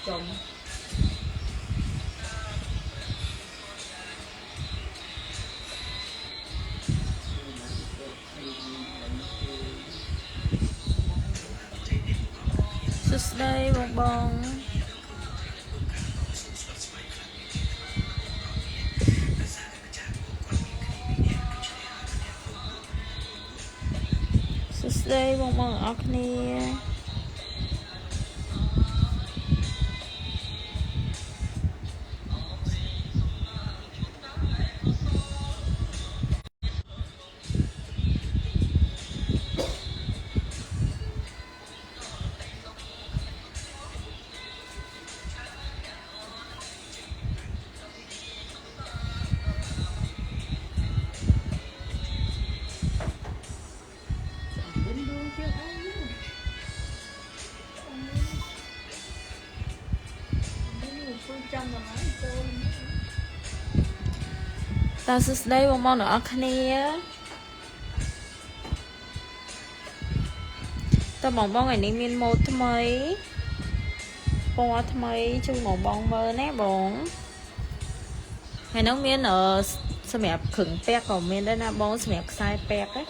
chồng đây bong bong đây bong bong ở kia ta sẽ đây bong bong ở kia ta bong bong này miên một mấy bong mấy chung một bong mơ nè bong hay nó miên ở sao mẹ khửng pek còn miên đây là bong sao mẹ sai pek ấy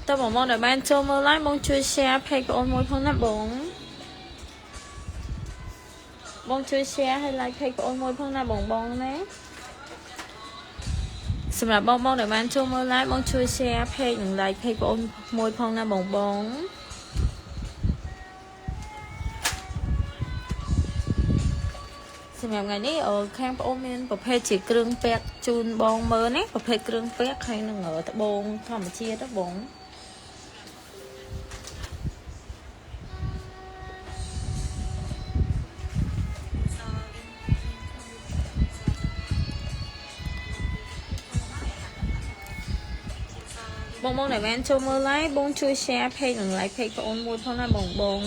ta bong bong để ban cho mơ lái bong chui share pay của ôn môi phong nắp bong chui share hay like pay của ôn môi phong nắp bong nèสำหรับบองบองเดี๋ยวมันช่วงเมื่อไรบองช่วยแชร์เพลงหนึ่งไลค์เพลงโอนมวยพองนะบองบองสำหรับไงนี่ข้างโอนเป็นประเภทจีเครื่องแป๊กจูนบองเมื่อนี่ประเภทเครื่องแป๊กให้หนึ่งตะบงทำมาเชียร์ตะบงบองบองไหนแม่นโชว์มือไลฟ์บองช่วยแชร์เพลงหนึ่งไลฟ์เพลงโอนมวยพองนะบองบอง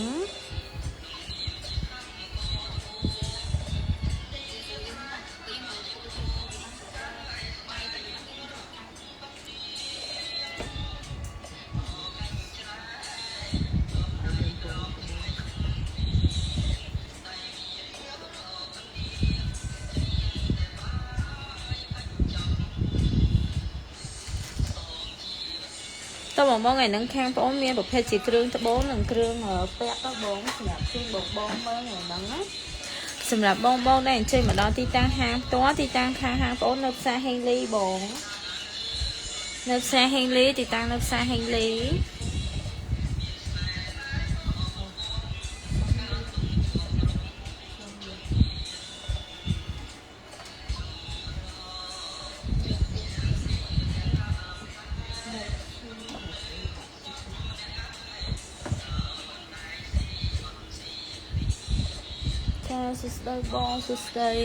ตะบองบองไงนั่งแข้งโอนเมียประเภทจีเครื่องตะบงหนึ่งเครื่องแป๊กตะบงสำหรับช่วงบองบองเมื่อไงนั่งนะสำหรับบองบองได้ช่วยมาดอนที่ตั้งห้างตัวที่ตั้งข้างห้างโอนนับซาเฮงลีบงนับซาเฮงลีที่ตั้งนับซาเฮงลีสุดเลยบองสุดเลย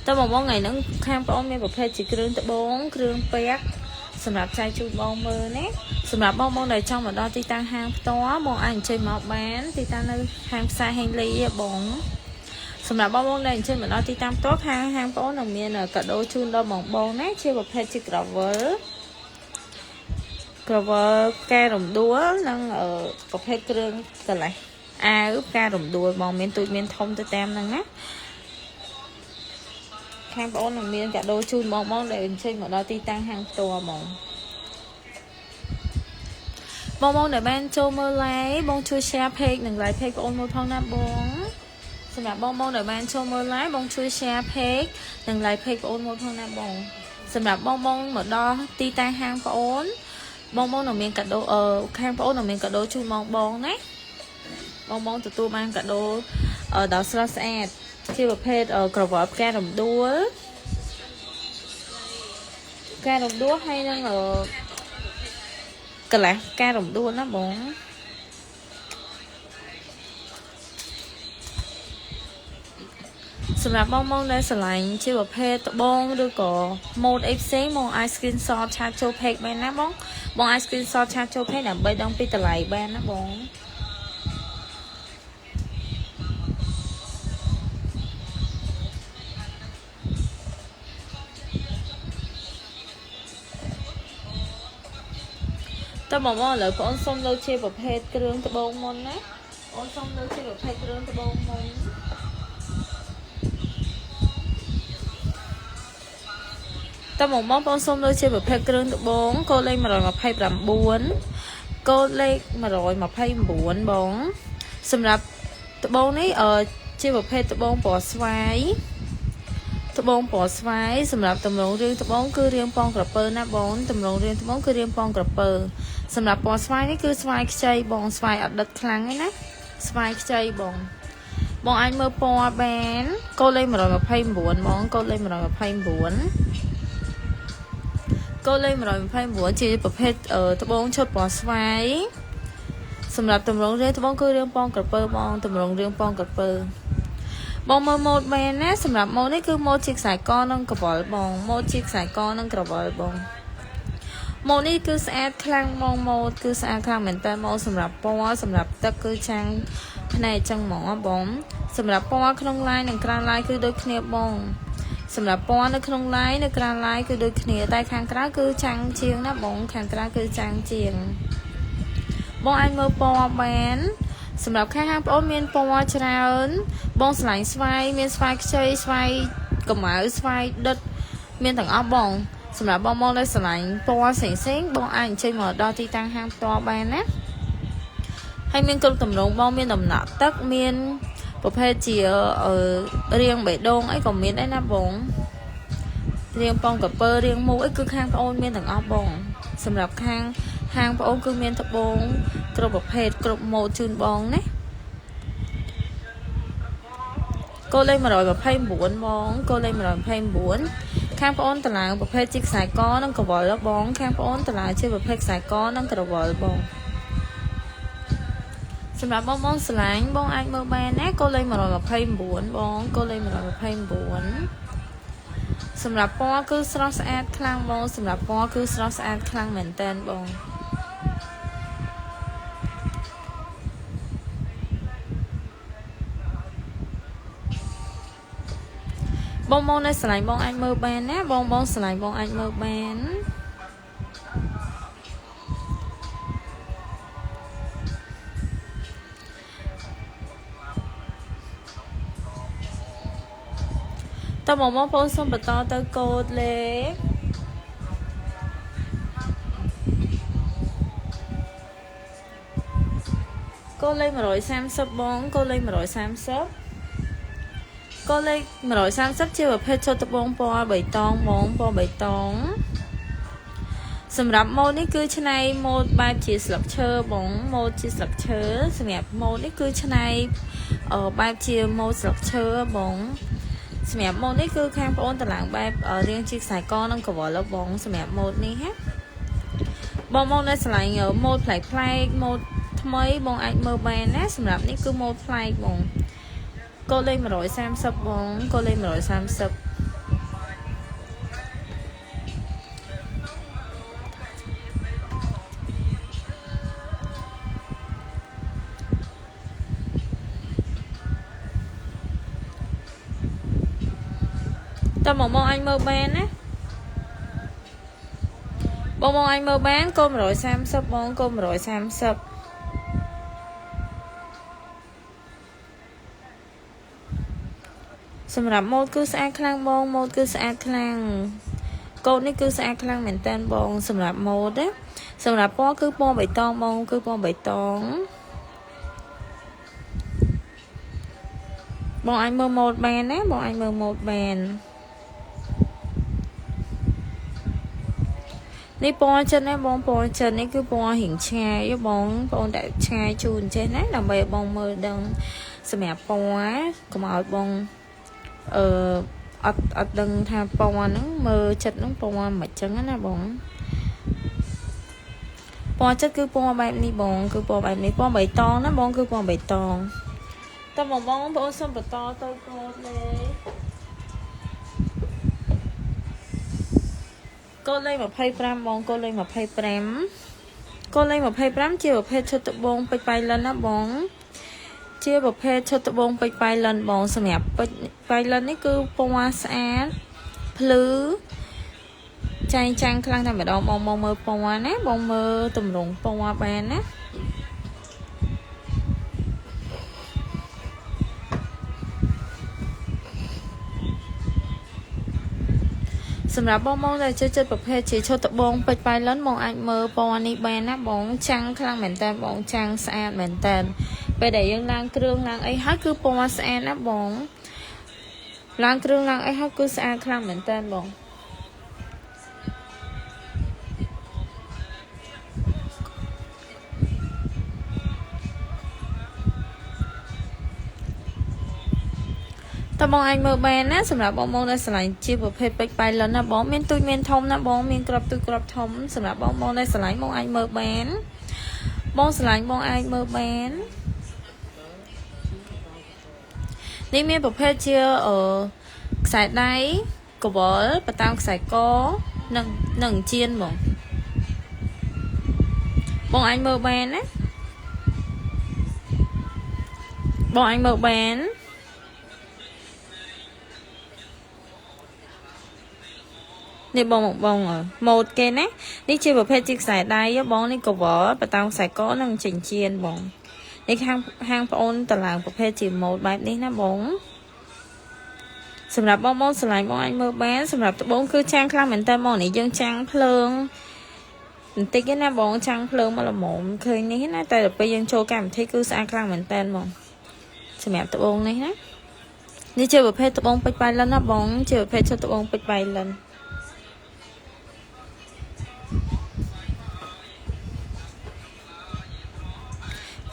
ตะบองบองไงนั่งข้างโอนเมียประเภทจีเครื่องตะบงเครื่องแป๊กสำหรับใจจูบองมือเนี้ยสำหรับบองบองในช่องมาดอนที่ตั้งห้างตัวบองอันช่วยมาบ้านที่ตั้งในห้างซาเฮงลีบองสำหรับบองบองในช่วยมาดอนที่ตั้งโต๊ะห้างโต๊ะหนึ่งเมียกระโดดชูนดอบองบองเนี้ยชื่อประเภทจีกระเวอแกรมดัวนั่งประเภทเครื่องกันไรอึบแกรมดัวบองเมียนตุยเมียนทมตัวเต็มนั่งนะข้างโต๊ะหนึ่งเมียกระโดดชูนบองบองในช่วยมาดอนที่ตั้งห้างตัวบองđể ban cho mơ lái bong chui share pageหนึ่งไลค์เพจโอนมวยพองน้ำบงสำหรับบองđể ban cho mơ lái bong chui share pageหนึ่งไลค์เพจโอนมวยพองน้ำบงสำหรับบองเหมือนดอตีตาห้างโอนบองหนึ่งเมียนกระโดข้างโอนหนึ่งเมียนกระโดชูมองบองนะบองตัวมันกระโดดาวสลัดแอดที่ประเภทกระบอกแกรมดัวให้นั่งcái là ca đồng đua nó bóng សម្រាប់បងនៅស្រឡាញ់ជាប្រភេទត្បូងឬក៏ mode អីផ្សេងបងអាច screenshot ឆាតចូល page បានណាបងអាច screenshot ឆាតចូល page ដើម្បីដឹងពីតម្លៃបានណាបងតើបងឥឡូវបងសុំលើជាប្រភេទគ្រឿងត្បូងមុនណាបងសុំលើជាប្រភេទគ្រឿងត្បូងមុនតើបងសុំលើជាប្រភេទគ្រឿងត្បូងកូដលេខ129កូដលេខ129បងសម្រាប់ត្បូងនេះជាប្រភេទត្បូងពណ៌ស្វាយត្បូងពណ៌ស្វាយសម្រាប់តម្រងរាងត្បូងគឺរាងប៉ងក្រពើណាបងតម្រងរាងត្បូងគឺរាងប៉ងក្រពើសម្រាប់ពណ៌ស្វាយនេះគឺស្វាយខ្ចីបងស្វាយអត់ដិតខ្លាំងទេណាស្វាយខ្ចីបងអាចមើលពណ៌បានកូដលេខ129បងកូដលេខ129កូដលេខ129ជាប្រភេទត្បូងឈុតពណ៌ស្វាយសម្រាប់តម្រងរាងត្បូងគឺរាងប៉ងក្រពើបងតម្រងរាងប៉ងក្រពើបងមើលម៉ូដមែនណាសម្រាប់ម៉ូដនេះគឺម៉ូដជាខ្សែកនិងក្រវិលបងម៉ូដជាខ្សែកនិងក្រវិលបងម៉ូដនេះគឺស្អាតខ្លាំងបងម៉ូដគឺស្អាតខ្លាំងមែនតើម៉ូដសម្រាប់ពណ៌សម្រាប់ទឹកគឺចាំងភ្នែកចឹងហ្មងបងសម្រាប់ពណ៌ក្នុង line និងក្រៅ line គឺដូចគ្នាបងសម្រាប់ពណ៌នៅក្នុង line នៅក្រៅ line គឺដូចគ្នាតែខាងក្រៅគឺចាំងជាងណាបងខាងក្រៅគឺចាំងជាងបងអាចមើលពណ៌បានសម្រាប់ខាងប្អូនមានពណ៌ច្រើនបងឆ្លាញ់ស្វាយមានស្វាយខ្ចីស្វាយកម្ៅស្វាយដិតមានទាំងអស់បងសម្រាប់បងដែលឆ្លាញ់ពណ៌ផ្សេងបងអាចអញ្ជើញមកដល់ទីតាំងហាងផ្ទាល់បានណាហើយមានគ្រប់តម្រងបងមានដំណក់ទឹកមានប្រភេទជារៀងបេះដូងអីក៏មានដែរណាបងរៀងប៉ងក្រពើរៀងមូអីគឺខាងប្អូនមានទាំងអស់បងសម្រាប់ខាងហាងប្អូនគឺមានត្បូងគ្រប់ប្រភេទគ្រប់ម៉ូដជូនបងណាកូដលេខ129បងកូដលេខ129ខាងប្អូនតឡាងប្រភេទជាខ្សែកនិងក្រវិលបងខាងប្អូនតឡាងជាប្រភេទខ្សែកនិងក្រវិលបងសម្រាប់បងស្រឡាញ់បងអាចមើលបានណាកូដលេខ129បងកូដលេខ129សម្រាប់ពណ៌គឺស្រស់ស្អាតខ្លាំងបងសម្រាប់ពណ៌គឺស្រស់ស្អាតខ្លាំងមែនតើបងនៅស្រឡាញ់បងអាចមើលបានណាបងស្រឡាញ់បងអាចមើលបានតើបងប្អូនសូមបន្តទៅកូដលេខ130បងកូដលេខ130កូដលេខ130ជាប្រភេទឈុតត្បូងពណ៌បៃតងបងពណ៌បៃតងសម្រាប់ម៉ូដនេះគឺឆ្នៃម៉ូដបែបជាស្លឹកឈើបងម៉ូដជាស្លឹកឈើសម្រាប់ម៉ូដនេះគឺឆ្នៃបែបជាម៉ូដស្លឹកឈើបងសម្រាប់ម៉ូដនេះគឺខាងប្អូនតឡើងបែបរៀងជាខ្សែកនិងក្រវិលបងសម្រាប់ម៉ូដនេះហ៎បងនៅឆ្លាញ់ម៉ូដប្លែកម៉ូដថ្មីបងអាចមើលបានណាសម្រាប់នេះគឺម៉ូដប្លែកបងកូដលេខ130បងកូដលេខ130តើបងអាចមើលបានណាបងអាចមើលបានកូដ130បងកូដ130សម្រាប់ម៉ូដគឺស្អាតខ្លាំងបងម៉ូដគឺស្អាតខ្លាំងកូដនេះគឺស្អាតខ្លាំងមែនតើបងសម្រាប់ម៉ូដណាសម្រាប់ពណ៌គឺពណ៌បៃតងបងគឺពណ៌បៃតងបងអាចមើលម៉ូដបានណាបងអាចមើលម៉ូដបាននេះពណ៌ចិនណាបងពណ៌ចិននេះគឺពណ៌រៀងឆ្ងាយបងបងតែឆ្ងាយជូនចេះណាដើម្បីឲ្យបងមើលដឹងសម្រាប់ពណ៌កុំឲ្យបងអត់ដឹងថាពណ៌ហ្នឹងមើលចិត្តហ្នឹងពណ៌មិនចឹងណាបងពណ៌ចិត្តគឺពណ៌បែបនេះបងគឺពណ៌បែបនេះពណ៌បៃតងណាបងគឺពណ៌បៃតងតើបងប្អូនសូមបន្តទៅកូដលេខ កូនលេខ25បងកូនលេខ25កូនលេខ25ជាប្រភេទឈុតត្បូងពេជ្រប៉ៃលិនណាបងជាប្រភេទឈុតត្បូងពេជ្រប៉ៃលិនបងសម្រាប់ពេជ្រប៉ៃលិននេះគឺពណ៌ស្អាតភ្លឺចែងចាំងខ្លាំងតែម្ដងបងមើលពណ៌ណាបងមើលទម្រង់ពណ៌បានណាសម្រាប់បងដែលចូលចិត្តប្រភេទជាឈុតត្បូងពេជ្រប៉ៃលិនបងអាចមើលពណ៌នេះបានណាបងចាំងខ្លាំងមែនតើបងចាំងស្អាតមែនតើពេលដែលយើងឡើងគ្រឿងឡើងអីហើយគឺពណ៌ស្អាតណាបងឡើងគ្រឿងឡើងអីហើយគឺស្អាតខ្លាំងមែនតើបងតើបងអាចមើលបានណាសម្រាប់បងដែលស្រឡាញ់ជាប្រភេទពេជ្រប៉ៃលិនណាបងមានទូចមានធំណាបងមានក្របទូចក្របធំសម្រាប់បងដែលស្រឡាញ់បងអាចមើលបានបងស្រឡាញ់បងអាចមើលបាននេះមានប្រភេទជាខ្សែដៃកវលបតាំងខ្សែកនិងជៀនបងអាចមើលបានណាបងអាចមើលបាននេះបងម៉ូតគេណានេះជាប្រភេទជាខ្សែដៃបងនេះកវលបតាំងខ្សែកនិងចិញ្ចៀនបងនេះហាងប្អូនតឡើងប្រភេទជាម៉ូតបែបនេះណាបងសម្រាប់បងស្រឡាញ់បងអាចមើលបានសម្រាប់ត្បូងគឺចាំងខ្លាំងមែនតើបងនេះយើងចាំងភ្លើងបន្តិចទេណាបងចាំងភ្លើងមកល្មមឃើញនេះណាតែដល់ពេលយើងចូលកម្មវិធីគឺស្អាតខ្លាំងមែនតើបងសម្រាប់ត្បូងនេះណានេះជាប្រភេទត្បូងពេជ្រប៉ៃលិនណាបងជាប្រភេទឈុតត្បូងពេជ្រប៉ៃលិន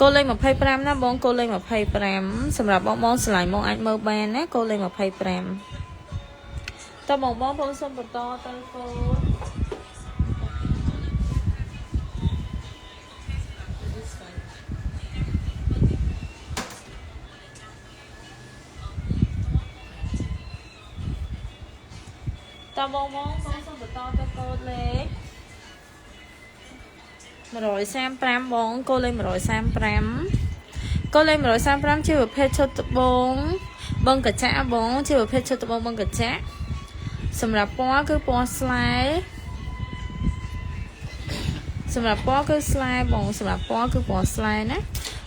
កូនលេខ25ណាបងកូនលេខ25សម្រាប់បងស្រឡាញ់បងអាចមើលបានណាកូនលេខ25តើបងប្អូនសូមបន្តទៅកូនតើបងសូមបន្តទៅកូនលេខ135បងកូនលេខ135កូនលេខ135ជាប្រភេទឈុតត្បូងបឹងកញ្ចាក់បងជាប្រភេទឈុតត្បូងបឹងកញ្ចាក់សម្រាប់ពណ៌គឺពណ៌ស្លែសម្រាប់ពណ៌គឺស្លែបងសម្រាប់ពណ៌គឺពណ៌ស្លែណា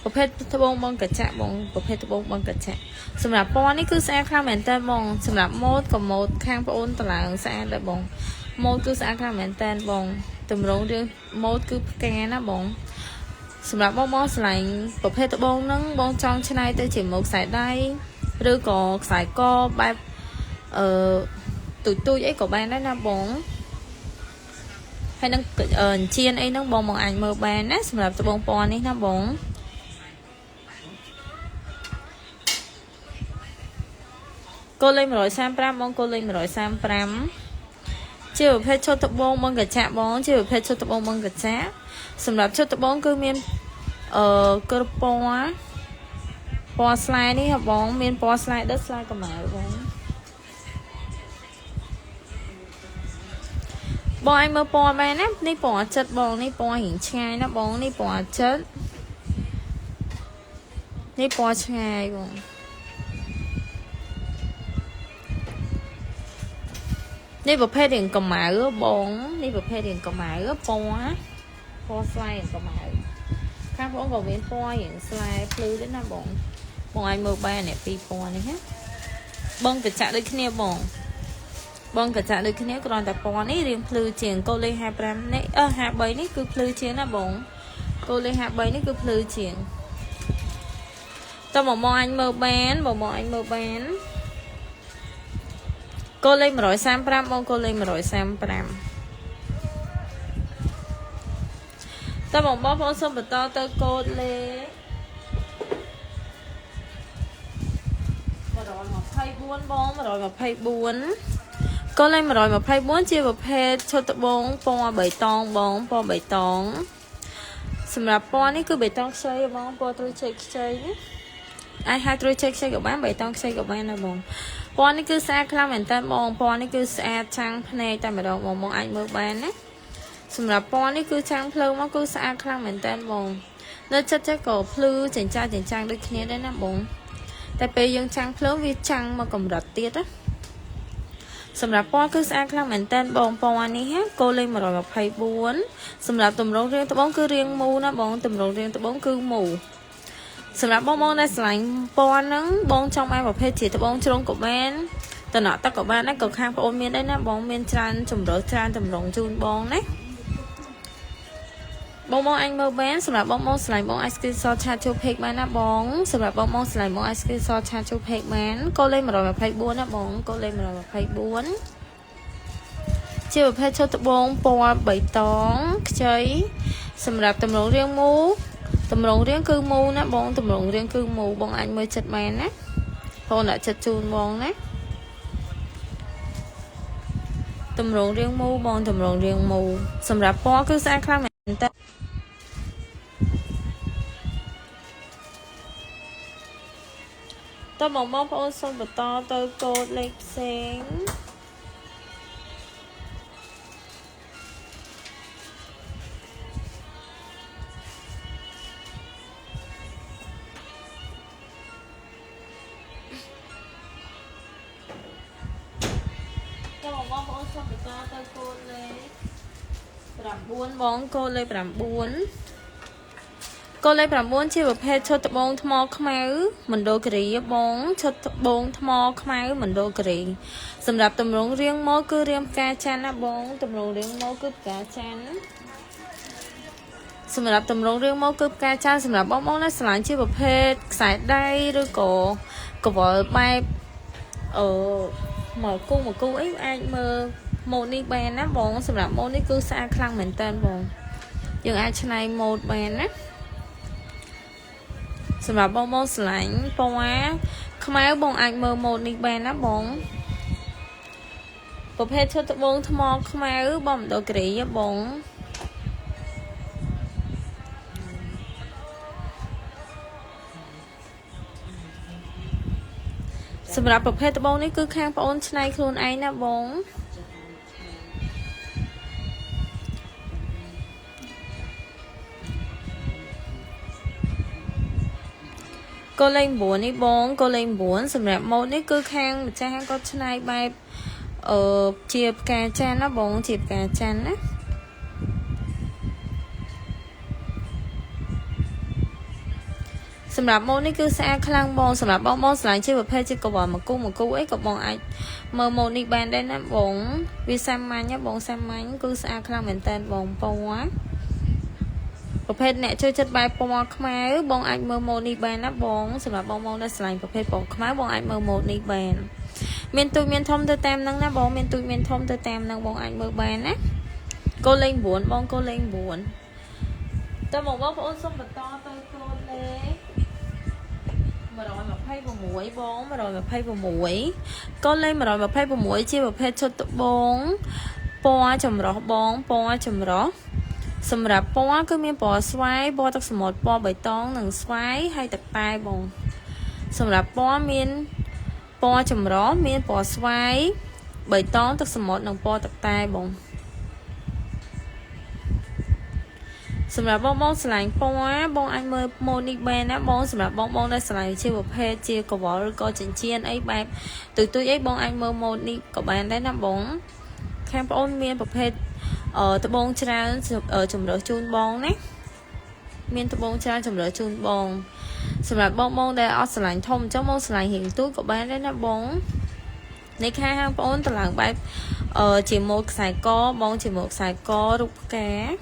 ប្រភេទត្បូងបឹងកញ្ចាក់បងប្រភេទត្បូងបឹងកញ្ចាក់សម្រាប់ពណ៌នេះគឺស្អាតខ្លាំងមែនតើបងសម្រាប់ម៉ូតក៏ម៉ូតខាងប្អូនតឡើងស្អាតដែរបងម៉ូតគឺស្អាតខ្លាំងមែនតើបងតម្រងរឿងម៉ូតគឺផ្កាណាបងសម្រាប់បងស្រឡាញ់ប្រភេទត្បូងហ្នឹងបងចង់ច្នៃទៅជាម៉ូតខ្សែដៃឬក៏ខ្សែកបែបទូចអីក៏បានដែរណាបងហើយនឹងជៀនអីហ្នឹងបងអាចមើលបានណាសម្រាប់ត្បូងពណ៌នេះណាបងកូនលេខ135បងកូនលេខ135ជាប្រភេទឈុតត្បូងបឹងកញ្ចាក់បងជាប្រភេទឈុតត្បូងបឹងកញ្ចាក់សម្រាប់ឈុតត្បូងគឺមានក្រពណ៌ស្លែនេះបងមានពណ៌ស្លែដិតស្លែកម្ៅបងឲ្យមើលពណ៌បានណានេះពណ៌ចិត្តបងនេះពណ៌រៀងឆ្ងាយណាបងនេះពណ៌ចិត្តនេះពណ៌ឆ្ងាយបងនេះប្រភេទរៀងកម្ៅបងនេះប្រភេទរៀងកម្ៅពណ៌ស្លែរៀងកម្ៅខាងបងក៏មានពណ៌រៀងស្លែភ្លឺដែរណាបងអាចមើលបានអ្នកពីរពណ៌នេះណាបងកញ្ចាក់ដូចគ្នាបងកញ្ចាក់ដូចគ្នាគ្រាន់តែពណ៌នេះរៀងភ្លឺជាងកូនលេខ55នេះ53នេះគឺភ្លឺជាងណាបងកូនលេខ53នេះគឺភ្លឺជាងតើបងអាចមើលបានកូនលេខ135បងកូនលេខ135តើបងប្អូនសូមបន្តទៅកូនលេខ124បង124កូនលេខ124ជាប្រភេទឈុតត្បូងពណ៌បៃតងបងពណ៌បៃតងសម្រាប់ពណ៌នេះគឺបៃតងខ្ចីបងពណ៌ត្រួយឆេកខ្ចីនេះអាចហៅត្រួយឆេកខ្ចីក៏បានបៃតងខ្ចីក៏បានដែរបង pon này cứ xa khăn mình tên bông pon này cứ xa trắng này tại mà đâu mong anh mơ bán á sầm là pon này cứ trắng phơi mà cứ xa khăn mình tên bông nơi chất chất cổ phơi chỉnh trang đôi khi đấy nè bông tại bây giờ trắng phơi vì trắng mà còn đợt tiết áสำหรับป้อคือสะอาดครั้งเหมือนเต้นบองปอนนี้ฮะโกเลยมาลอยแบบไพ่บ้วนสำหรับตุ่มโรงเรียนตะบ้องคือเรียงมูนะบองตุ่มโรงเรียนตะบ้องคือหมูสำหรับบ้องในสายปอนนั้นบองช่องไม้แบบเพชรจีตะบ้องชงกับแมนตะหนอตะกับบ้านนั่นกับข้างพระโอเมียนได้นะบองเมียนจานจุ่มรถจานตุ่มโรงจูนบองนะบองอันเมอร์แบนสำหรับบองสไลด์บองไอศกรีมซอสชาชูเพกแมนนะบองสำหรับบองสไลด์บองไอศกรีมซอสชาชูเพกแมนโกเลยมาลอยแบบไพ่บ้วนนะบองโกเลยมาลอยแบบไพ่บ้วนเชื่อเพชรชดตะบงปอใบตองใช้สำหรับตำรวจเรียงมูตำรวจเรียงคือมูนะบองตำรวจเรียงคือมูบองอันเมื่อจัดแมนนะพอหน่ะจัดจูนบองนะตำรวจเรียงมูบองตำรวจเรียงมูสำหรับปอคือสร้างครั้งเหมือนแต่ตัวบองพอส่งไปต่อตัวโกดเล็กเซ็งปรับบ้วนบ้องโกเลยปรับบ้วนโกเลยปรับบ้วนชื่อประเภทชดตะบงทมอขม้มันโดกรีบ้องชดตะบงทมอขม้มันโดกรีสำหรับตำรวจเรียงโมคือเรียงกาชันนะบ้องตำรวจเรียงโมคือกาชันสำหรับตำรวจเรียงโมคือกาชันสำหรับบ้องในสลายชื่อประเภทสายได้หรือก็บอกไปmở cung ấy anh mơ một đi bèn á bông sầm một đi cứ xa khăn mình tên bông dừng ai trên này một bèn á sầm bông bông sảnh bông á không ai bông anh mơ một đi bèn á bôngประเภทชดบงทมอขมาบ่มโดกรีบงสำหรับประเภทตะบงนี่คือข้างปอนชนายครูนไอนะบงก็เล่นบัวนี่บงก็เล่นบัวสำหรับโมนี่คือข้างจะข้างก็ชนายแบบเจียบกาจันนะบงเจียบกาจันนะสำหรับโมนี่คือสะอาดคลังบองสำหรับบองสลายชื่อประเภทชื่อกบมากู้ไอ้กบองไอเมื่อโมนี่แบนได้นะบงวิซัมมันเนี่ยบงซัมมันคือสะอาดคลังเหมือนเต้นบงปวะประเภทเนี่ยช่วยจัดใบปวะขมายบองไอเมื่อโมนี่แบนนะบงสำหรับบองได้สลายประเภทปวะขมายบองไอเมื่อโมนี่แบนเมียนตุยเมียนทอมเตอร์แตมนั่งนะบองเมียนตุยเมียนทอมเตอร์แตมนั่งบองไอเมื่อแบนนะโกเล่งบวนบองโกเล่งบวนแต่บอกว่าพระองค์ทรงบัตรต่อเตอร์โกเล่มาลอยแบบไพ่บะหมวยบ้องมาลอยแบบไพ่บะหมวยก็เลยมาลอยแบบไพ่บะหมวยเชี่ยวแบบไพ่ชดตะบ้องปอจำรอบ้องปอจำรอสำหรับปอก็มีปอสไวปอตักสมดปอใบตองหนึ่งสไวให้ตักตายบ้องสำหรับปอมีนปอจำรอมีปอสไวใบตองตักสมดหนึ่งปอตักตายบ้องสำหรับบองสลายปองบองอันเมื่อโมนิแบนนะบองสำหรับบองได้สลายเชื่อประเภทเชียร์กบหรือก็จินเชียนไอ้แบบตัวไอ้บองอันเมื่อโมนิกับแบนได้นะบองแค่ปอนเมียนประเภทตะบองชนะจุ่มเหลือจูนบองนะเมียนตะบองชนะจุ่มเหลือจูนบองสำหรับบองได้เอาสลายทอมเจ้าบองสลายหินตู้กับแบนได้นะบองในแค่ห้างปอนตลาดแบบchỉ một sải co bong chỉ một sải co rục cá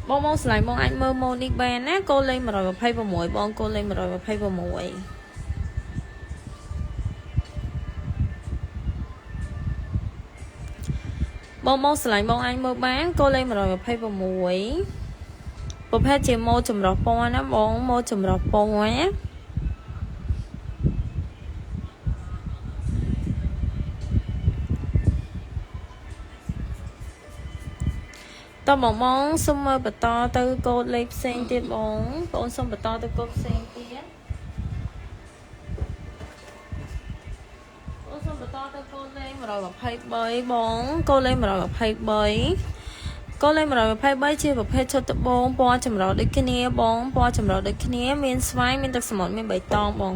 bong sải bong anh mơ môn đi bàn á cô lên mà rồi phay vào mũi bong cô lên mà rồi phay vào mũi bong sải bong anh mơ bán cô lên mà rồi phay vào mũi bộ phay chỉ mô chùm rọc bong á bong mô chùm rọc bong á tao mong xong mơ bà to từ cô lên sen tiết bóng ôn xong bà to từ cô sen tiết តទៅកូនលេខ123បងកូនលេខ123កូនលេខ123ជាប្រភេទឈុតត្បូងពណ៌ចម្រុះដូចគ្នាបងពណ៌ចម្រុះដូចគ្នាមានស្វាយមានទឹកសមុទ្រមានបៃតងបង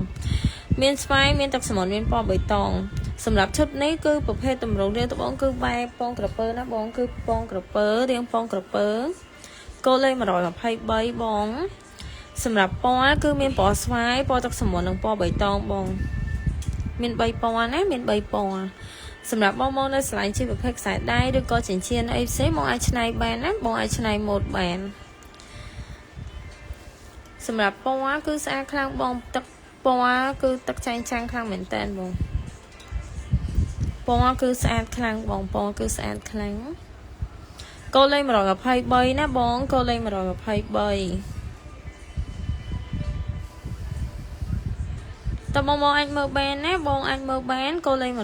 មានស្វាយមានទឹកសមុទ្រមានពណ៌បៃតងសម្រាប់ឈុតនេះគឺប្រភេទតម្រងរាងត្បូងគឺបែបពងក្រពើណាបងគឺពងក្រពើរាងពងក្រពើកូនលេខ123បងសម្រាប់ពណ៌គឺមានពណ៌ស្វាយពណ៌ទឹកសមុទ្រនិងពណ៌បៃតងបងមាន3ពណ៌ណាមាន3ពណ៌សម្រាប់បងនៅឆ្លាញ់ជាប្រភេទខ្សែដៃឬក៏ចិញ្ចៀនអីផ្សេងបងអាចច្នៃបានណាបងអាចច្នៃម៉ូដបានសម្រាប់ពណ៌គឺស្អាតខ្លាំងបងទឹកពណ៌គឺទឹកចែងចាំងខ្លាំងមែនតើបងពណ៌គឺស្អាតខ្លាំងបងពណ៌គឺស្អាតខ្លាំងកូនលេខ123ណាបងកូនលេខ123តើបងអាចមើលបានណាបងអាចមើលបានកូនលេខ123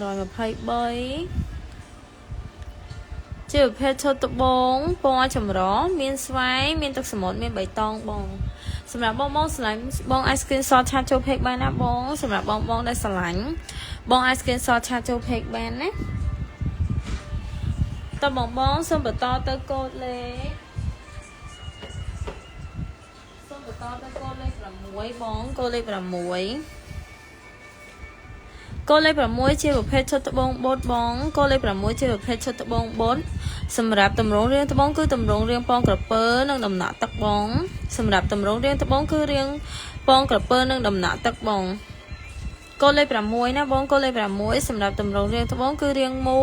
ជាប្រភេទឈុតត្បូងពណ៌ចម្រុះមានស្វាយមានទឹកសមុទ្រមានបៃតងបងសម្រាប់បងឆ្លាញ់បងអាច screenshot ឆាតចូល page បានណាបងសម្រាប់បងដែលឆ្លាញ់បងអាច screenshot ឆាតចូល page បានណាតើបងសូមបន្តទៅកូដលេខសូមបន្តទៅកូដលេខ6បងកូដលេខ6កូនលេខ6ជាប្រភេទឈុតត្បូងបូតបងកូនលេខ6ជាប្រភេទឈុតត្បូងបូតសម្រាប់តម្រងរាងត្បូងគឺតម្រងរាងពងក្រពើនិងដំណាក់ទឹកបងសម្រាប់តម្រងរាងត្បូងគឺរាងពងក្រពើនិងដំណាក់ទឹកបងកូនលេខ6ណាបងកូនលេខ6សម្រាប់តម្រងរាងត្បូងគឺរាងមូ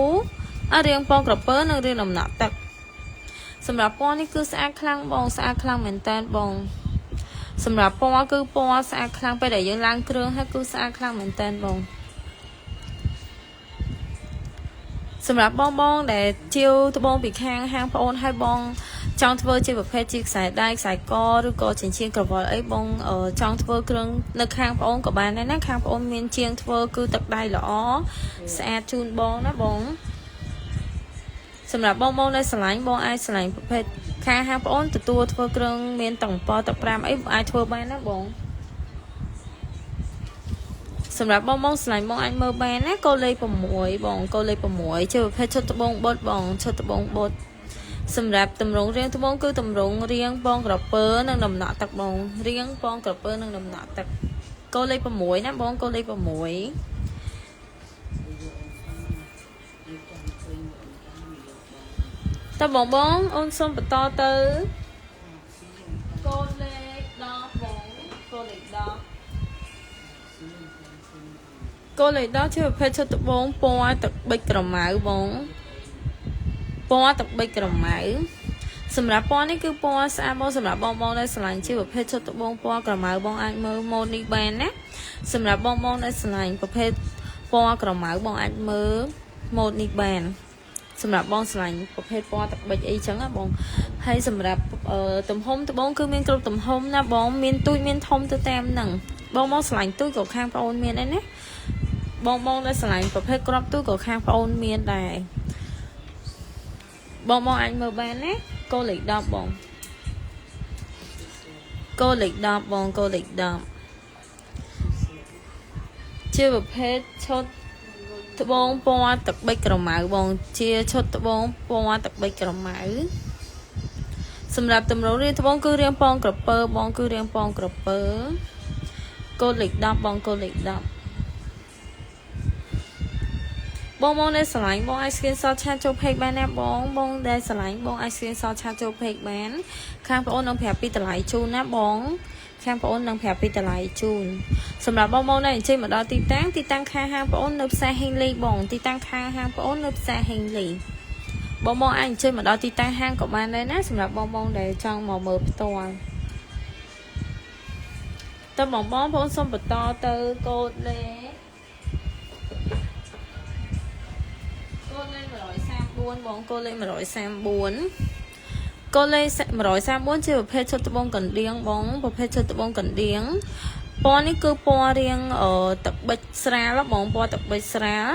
រាងពងក្រពើនិងរាងដំណាក់ទឹកសម្រាប់ពណ៌នេះគឺស្អាតខ្លាំងបងស្អាតខ្លាំងមែនតើបងសម្រាប់ពណ៌គឺពណ៌ស្អាតខ្លាំងពេលដែលយើងឡើងគ្រឿងហើយគឺស្អាតខ្លាំងមែនតើបងសម្រាប់បងដែលជាវត្បូងពីខាងហាងប្អូនហើយបងចង់ធ្វើជាប្រភេទជាខ្សែដៃខ្សែកឬក៏ចិញ្ចៀនក្រវិលអីបងចង់ធ្វើគ្រឿងនៅខាងប្អូនក៏បានដែរណាខាងប្អូនមានជាងធ្វើគឺទឹកដៃល្អស្អាតជូនបងណាបងសម្រាប់បងដែលឆ្លាញ់បងអាចឆ្លាញ់ប្រភេទខាងហាងប្អូនទទួលធ្វើគ្រឿងមានតង្កទឹក5អីអាចធ្វើបានណាបងសម្រាប់បងឆ្លាញ់បងអាចមើលបានណាកូនលេខ6បងកូនលេខ6ជាប្រភេទឈុតត្បូងបត់បងឈុតត្បូងបត់សម្រាប់តម្រងរាងត្បូងគឺតម្រងរាងពងក្រពើនិងដំណាក់ទឹកបងរាងពងក្រពើនិងដំណាក់ទឹកកូនលេខ6ណាបងកូនលេខ6តើបងអូនសូមបន្តទៅកូនលេខ10បងកូនលេខ10កូនលេខ10ជាប្រភេទឈុតត្បូងពណ៌ទឹកប៊ិចក្រមៅបងពណ៌ទឹកប៊ិចក្រមៅសម្រាប់ពណ៌នេះគឺពណ៌ស្អាតបងសម្រាប់បងដែលឆ្លាញ់ជាប្រភេទឈុតត្បូងពណ៌ក្រមៅបងអាចមើលម៉ូដនេះបានណាសម្រាប់បងដែលឆ្លាញ់ប្រភេទពណ៌ក្រមៅបងអាចមើលម៉ូដនេះបានសម្រាប់បងឆ្លាញ់ប្រភេទពណ៌ទឹកប៊ិចអីចឹងណាបងហើយសម្រាប់ទំហំត្បូងគឺមានគ្រប់ទំហំណាបងមានទូចមានធំទៅតាមហ្នឹងបងឆ្លាញ់ទូចក៏ខាងប្អូនមានដែរណាបងដែលឆ្លាញ់ប្រភេទក្របទូក៏ខាងប្អូនមានដែរបងអាចមើលបានណាកូនលេខ10បងកូនលេខ10បងកូនលេខ10ជាប្រភេទឈុតត្បូងពណ៌ទឹកប៊ិចក្រមៅបងជាឈុតត្បូងពណ៌ទឹកប៊ិចក្រមៅសម្រាប់តម្រងរាងត្បូងគឺរាងពងក្រពើបងគឺរាងពងក្រពើកូនលេខ10បងកូនលេខ10បងដែលឆ្លាញ់បងអាច screenshot ឆាតចូល page បានណាបងដែលឆ្លាញ់បងអាច screenshot ឆាតចូល page បានខាងបងអូននឹងប្រាប់ពីតម្លៃជូនណាបងខាងបងអូននឹងប្រាប់ពីតម្លៃជូនសម្រាប់បងដែលអញ្ជើញមកដល់ទីតាំងខាងហាងបងអូននៅផ្សារហេងលីបងទីតាំងខាងហាងបងអូននៅផ្សារហេងលីបងអាចអញ្ជើញមកដល់ទីតាំងហាងក៏បានដែរណាសម្រាប់បងដែលចង់មកមើលផ្ទាល់តើបងប្អូនសូមបន្តទៅកូដលេខ134បងកូនលេខ134កូនលេខ134ជាប្រភេទឈុតត្បូងកណ្ដៀងបងប្រភេទឈុតត្បូងកណ្ដៀងពណ៌នេះគឺពណ៌រាងទឹកប៊ិចស្រាលបងពណ៌ទឹកប៊ិចស្រាល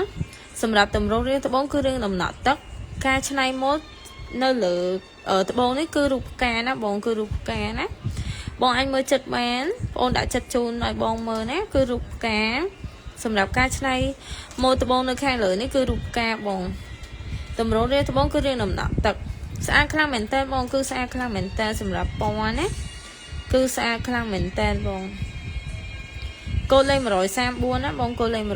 សម្រាប់តម្រងរាងត្បូងគឺរាងដំណាក់ទឹកការច្នៃម៉ូដនៅលើត្បូងនេះគឺរូបផ្កាណាបងគឺរូបផ្កាណាបងអាចមើលចិត្តបានបងដាក់ចិត្តជូនឲ្យបងមើលណាគឺរូបផ្កា សម្រាប់ការឆ្នៃម៉ូដត្បូងនៅខាងលើនេះគឺរូបផ្កាបងតម្រងរាងត្បូងគឺរាងដំណក់ទឹកស្អាតខ្លាំងមែនតើបងគឺស្អាតខ្លាំងមែនតើសម្រាប់ពណ៌ណាគឺស្អាតខ្លាំងមែនតើបងកូដលេខ134ណាបងកូដលេខ134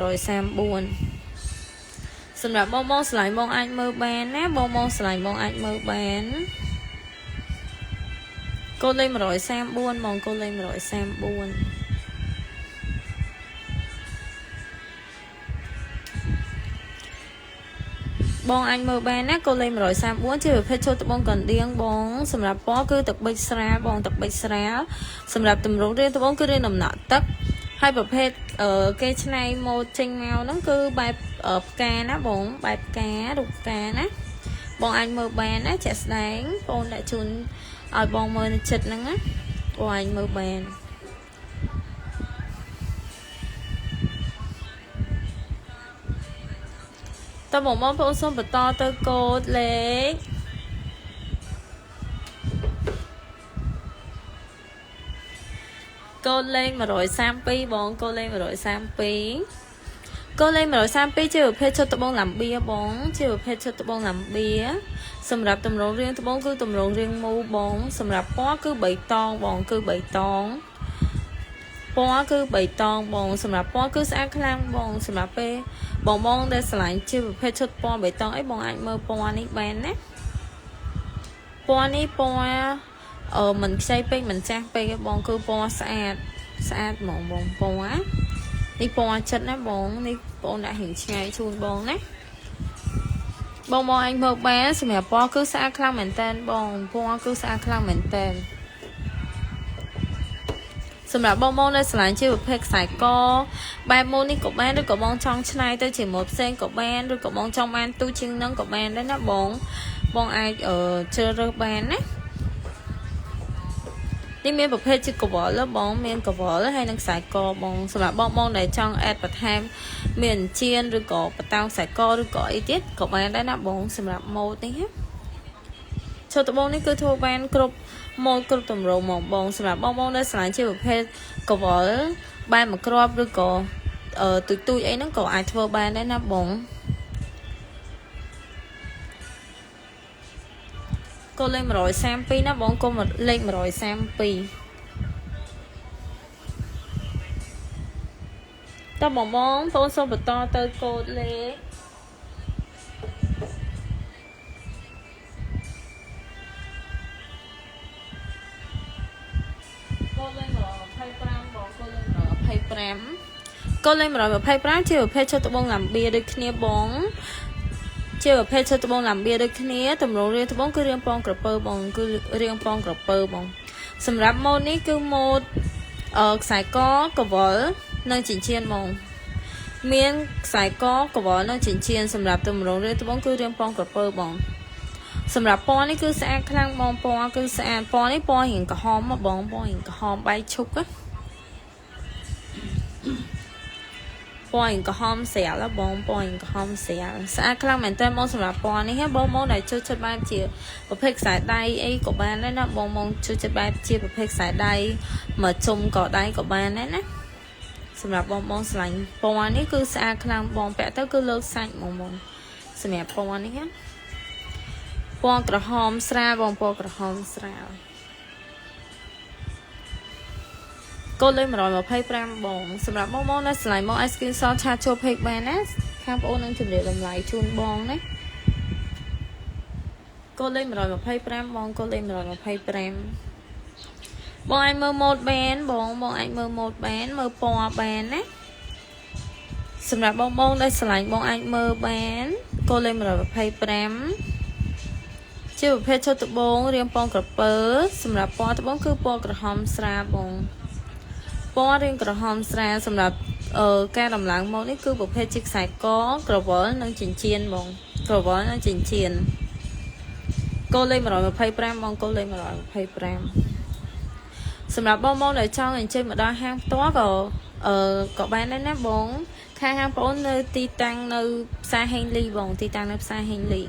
សម្រាប់បងស្រឡាញ់បងអាចមើលបានណាបងស្រឡាញ់បងអាចមើលបានកូដលេខ134បងកូដលេខ134បងអាចមើលបានណាកូដលេខ134ជាប្រភេទឈុតត្បូងកណ្ដៀងបងសម្រាប់ពណ៌គឺទឹកប៊ិចស្រាលបងទឹកប៊ិចស្រាលសម្រាប់ទម្រង់រាងត្បូងគឺរាងដំណក់ទឹកហើយប្រភេទគេឆ្នៃម៉ូដចេញមកហ្នឹងគឺបែបផ្កាណាបងបែបផ្ការូបផ្កាណាបងអាចមើលបានណាជាក់ស្ដែងបងដាក់ជូនឲ្យបងមើលនៅចិត្តហ្នឹងណាបងអាចមើលបានតើបងប្អូនសូមបន្តទៅកូដលេខ132បងកូដលេខ132កូដលេខ132ជាប្រភេទឈុតត្បូងឡាំបៀបងជាប្រភេទឈុតត្បូងឡាំបៀសម្រាប់តម្រងរាងត្បូងគឺតម្រងរាងមូលបងសម្រាប់ពណ៌គឺបៃតងបងគឺបៃតងពណ៌គឺបៃតងបងសម្រាប់ពណ៌គឺស្អាតខ្លាំងបងសម្រាប់ពេលបងដែលស្រឡាញ់ជាប្រភេទឈុតពណ៌បៃតងអីបងអាចមើលពណ៌នេះបានណាពណ៌នេះពណ៌មិនខ្ចីពេកមិនចាស់ពេកទេបងគឺពណ៌ស្អាតហ្មងបងពណ៌នេះពណ៌ចិត្តណាបងនេះបងដាក់រៀងឆ្ងាយជូនបងណាបងអាចមើលបានសម្រាប់ពណ៌គឺស្អាតខ្លាំងមែនតើបងពណ៌គឺស្អាតខ្លាំងមែនតើសម្រាប់បងដែលស្រឡាញ់ជាប្រភេទខ្សែកបែបម៉ូដនេះក៏បានឬក៏បងចង់ឆ្នៃទៅជាម៉ូដផ្សេងក៏បានឬក៏បងចង់បានទូជាងនឹងក៏បានដែរណាបងអាចជ្រើសរើសបានណានេះមានប្រភេទជាកវលបងមានកវលហើយនិងខ្សែកបងសម្រាប់បងដែលចង់អេតបន្ថែមមានជៀនឬក៏បតោងខ្សែកឬក៏អីទៀតក៏បានដែរណាបងសម្រាប់ម៉ូដនេះឈុតត្បូងនេះគឺធ្វើបានគ្រប់ម៉ូដគ្រប់ទម្រង់មកបងសម្រាប់បងដែលស្រឡាញ់ជាប្រភេទកវលបែបមួយគ្រាប់ឬក៏ទូចអីហ្នឹងក៏អាចធ្វើបានដែរណាបងកូដលេខ132ណាបងកូដលេខ132តើបងប្អូនសូមបន្តទៅកូដលេខកូដលេខ125បងកូដលេខ125កូដលេខ125ជាប្រភេទឈុតត្បូងឡាំបៀដូចគ្នាបងជាប្រភេទឈុតត្បូងឡាំបៀដូចគ្នាតម្រងរាងត្បូងគឺរាងពងក្រពើបងគឺរាងពងក្រពើបងសម្រាប់ម៉ូដនេះគឺម៉ូដខ្សែកកវលនិងចិញ្ចៀនបងមានខ្សែកកវលនិងចិញ្ចៀនសម្រាប់តម្រងរាងត្បូងគឺរាងពងក្រពើបងសម្រាប់ពណ៌នេះគឺស្អាតខ្លាំងបងពណ៌គឺស្អាតពណ៌នេះពណ៌រាងក្រហមបងពណ៌រាងក្រហមបែកឈុកណាពណ៌ក្រហមស្រាលបងពណ៌ក្រហមស្រាលស្អាតខ្លាំងមែនតើបងសម្រាប់ពណ៌នេះបងដែលចូលចិត្តបែបជាប្រភេទខ្សែដៃអីក៏បានដែរណាបងចូលចិត្តបែបជាប្រភេទខ្សែដៃមកជុំក៏ដៃក៏បានដែរណាសម្រាប់បងស្រឡាញ់ពណ៌នេះគឺស្អាតខ្លាំងបងពាក់ទៅគឺលើកសាច់បងសម្រាប់ពណ៌នេះពណ៌ក្រហមស្រាលបងពណ៌ក្រហមស្រាលកូដលេខ125បងសម្រាប់បងដែលស្រឡាញ់បងអាច screenshot ឆាតចូល page បានណាខាងបងនឹងជម្រាបតម្លៃជូនបងណាកូដលេខ125បងកូដលេខ125បងអាចមើលម៉ូដបានបងអាចមើលម៉ូដបានមើលពណ៌បានណាសម្រាប់បងដែលស្រឡាញ់បងអាចមើលបានកូដលេខ125ជាប្រភេទឈុតត្បូងរាងពងក្រពើសម្រាប់ពណ៌ត្បូងគឺពណ៌ក្រហមស្រាលបងពណ៌រាងក្រហមស្រាលសម្រាប់ការដំឡើងម៉ូដនេះគឺប្រភេទជាខ្សែកក្រវល់និងចិញ្ចៀនបងក្រវល់និងចិញ្ចៀនកូដលេខ125បងកូដលេខ125សម្រាប់បងដែលចង់អញ្ជើញមកដល់ហាងផ្ទាល់ក៏បានដែរណាបងខាងហាងបងនៅទីតាំងនៅផ្សារហេងលីបងទីតាំងនៅផ្សារហេងលី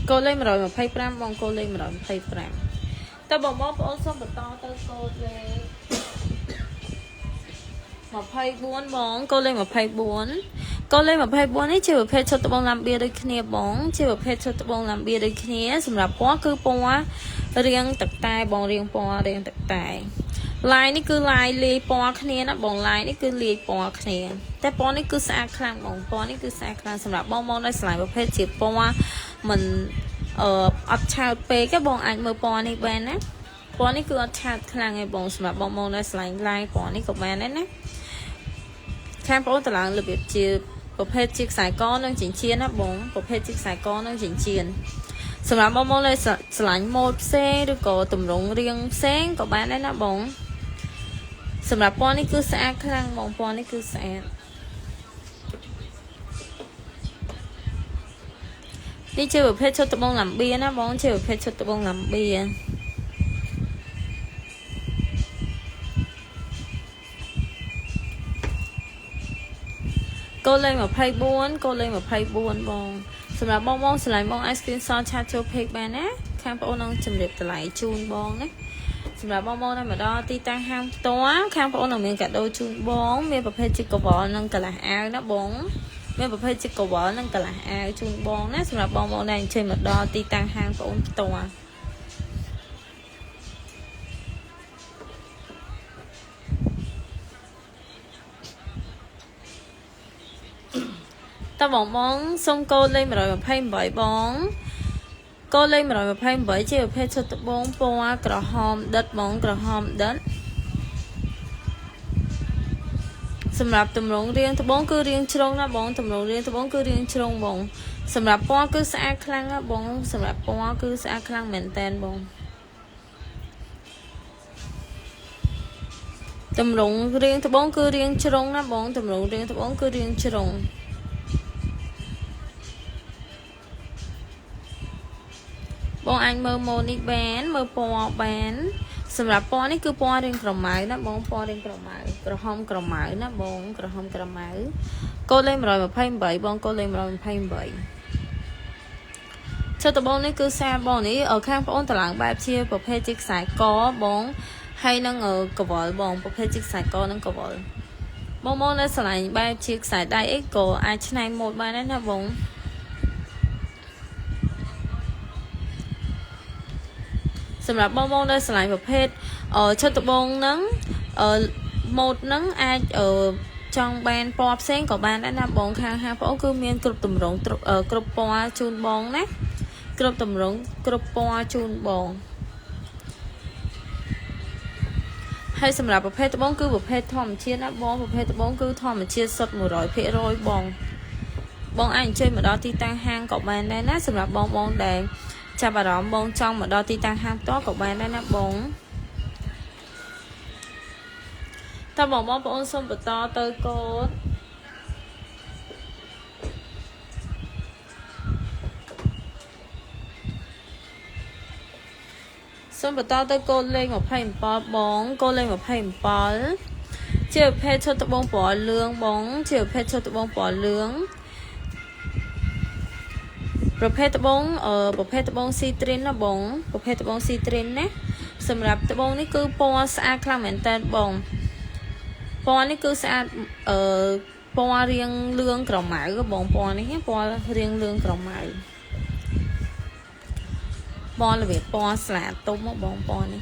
កូដលេខ125បងកូដលេខ125តើបងប្អូនសូមបន្តទៅកូដលេខ126 24បងកូនលេខ24កូនលេខ24នេះជាប្រភេទឈុតត្បូងឡាំបៀដូចគ្នាបងជាប្រភេទឈុតត្បូងឡាំបៀដូចគ្នាសម្រាប់ពណ៌គឺពណ៌រាងទឹកតែបងរាងពណ៌រាងទឹកតែឡាយនេះគឺឡាយលាយពណ៌គ្នាណាបងឡាយនេះគឺលាយពណ៌គ្នាតែពណ៌នេះគឺស្អាតខ្លាំងបងពណ៌នេះគឺស្អាតខ្លាំងសម្រាប់បងដែលឆ្លៃប្រភេទជាពណ៌មិនអត់ឆើតពេកទេបងអាចមើលពណ៌នេះបានណាពណ៌នេះគឺអត់ឆើតខ្លាំងទេបងសម្រាប់បងដែលឆ្លៃឡាយពណ៌នេះក៏បានដែរណាខាងបងតឡើងរបៀបជាប្រភេទជាខ្សែកនិងចិញ្ចៀនណាបងប្រភេទជាខ្សែកនិងចិញ្ចៀនសម្រាប់បងដែលឆ្លាញ់ម៉ូដផ្សេងឬក៏ទម្រង់រាងផ្សេងក៏បានដែរណាបងសម្រាប់ពណ៌នេះគឺស្អាតខ្លាំងបងពណ៌នេះគឺស្អាតនេះជាប្រភេទឈុតត្បូងឡាំបៀណាបងជាប្រភេទឈុតត្បូងឡាំបៀកូនលេខ24កូនលេខ24បងសម្រាប់បងឆ្លៃបងអាច screenshot ឆាតចូល page បានណាខាងបងនឹងជម្រាបតម្លៃជូនបងណាសម្រាប់បងដែលមកដល់ទីតាំងហាងផ្ទាល់ខាងបងនឹងមានកាដូជូនបងមានប្រភេទជាកវលនិងកន្លះអាវណាបងមានប្រភេទជាកវលនិងកន្លះអាវជូនបងណាសម្រាប់បងដែលអញ្ជើញមកដល់ទីតាំងហាងបងផ្ទាល់តើបងសុំកូនលេខ128បងកូនលេខ128ជាប្រភេទឈុតត្បូងពណ៌ក្រហមដិតបងក្រហមដិតសម្រាប់ទម្រង់រាងត្បូងគឺរាងជ្រុងណាបងទម្រង់រាងត្បូងគឺរាងជ្រុងបងសម្រាប់ពណ៌គឺស្អាតខ្លាំងណាបងសម្រាប់ពណ៌គឺស្អាតខ្លាំងមែនតែនបងទម្រង់រាងត្បូងគឺរាងជ្រុងណាបងទម្រង់រាងត្បូងគឺរាងជ្រុងបងអាចមើលម៉ូដនេះបានមើលពណ៌បានសម្រាប់ពណ៌នេះគឺពណ៌រាងក្រមៅណាបងពណ៌រាងក្រមៅក្រហមក្រមៅណាបងក្រហមក្រមៅកូនលេខ128បងកូនលេខ128ឈុតត្បូងនេះគឺសាបងនេះខាងបងតឡើងបែបជាប្រភេទជាខ្សែកបងហើយនឹងកវលបងប្រភេទជាខ្សែកនិងកវលបងនៅឆ្លាញ់បែបជាខ្សែដៃអីក៏អាចឆ្នៃម៉ូដបានដែរណាបងសម្រាប់បងដែលឆ្លាញ់ប្រភេទឈុតត្បូងហ្នឹងម៉ូដហ្នឹងអាចចង់បានពណ៌ផ្សេងក៏បានដែរណាបងខាងហាងបងគឺមានគ្រប់ទម្រង់គ្រប់ពណ៌ជូនបងណាគ្រប់ទម្រង់គ្រប់ពណ៌ជូនបងហើយសម្រាប់ប្រភេទត្បូងគឺប្រភេទធម្មជាតិណាបងប្រភេទត្បូងគឺធម្មជាតិសុទ្ធ 100% បងអាចអញ្ជើញមកដល់ទីតាំងហាងក៏បានដែរណាសម្រាប់បងដែលចាប់អារម្មណ៍បងចង់មកដល់ទីតាំងហាងផ្ទាល់ក៏បានដែរណាបងតើបងប្អូនសូមបន្តទៅកូដសូមបន្តទៅកូដលេខ27បងកូដលេខ27ជាប្រភេទឈុតត្បូងពណ៌លឿងបងជាប្រភេទឈុតត្បូងពណ៌លឿងប្រភេទត្បូងស៊ីត្រិនណាបងប្រភេទត្បូងស៊ីត្រិនណាសម្រាប់ត្បូងនេះគឺពណ៌ស្អាតខ្លាំងមែនតើបងពណ៌នេះគឺស្អាតពណ៌រាងលឿងក្រមៅបងពណ៌នេះពណ៌រាងលឿងក្រមៅបងរបៀបពណ៌ស្លាទុំបងពណ៌នេះ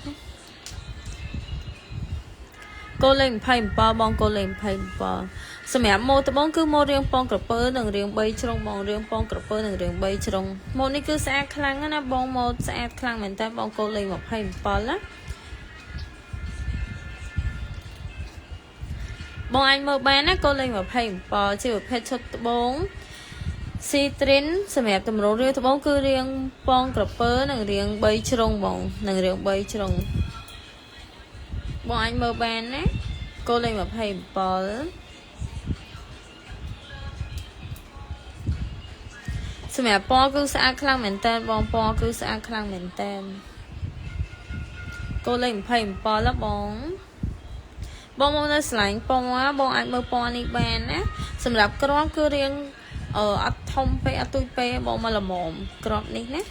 កូនលេខ27បងកូនលេខ27សម្រាប់ម៉ូដត្បូងគឺម៉ូដរាងពងក្រពើនិងរាង3ជ្រុងបងរាងពងក្រពើនិងរាង3ជ្រុងម៉ូដនេះគឺស្អាតខ្លាំងណាបងម៉ូដស្អាតខ្លាំងមែនតើបងកូនលេខ27ណាបងអាចមើលបានណាកូនលេខ27ជាប្រភេទឈុតត្បូងស៊ីត្រិនសម្រាប់ទម្រង់រាងត្បូងគឺរាងពងក្រពើនិងរាង3ជ្រុងបងនិងរាង3ជ្រុងបងអាចមើលបានណាកូនលេខ27សម្រាប់ពណ៌គឺស្អាតខ្លាំងមែនតើបងពណ៌គឺស្អាតខ្លាំងមែនតើកូនលេខ27แล้วបងនៅឆ្លាញ់ពណ៌បងអាចមើលពណ៌នេះបានណាសម្រាប់ក្របគឺរាងអត់ធំពេកអត់ទូចពេកបងមកល្មមក្របនេះណា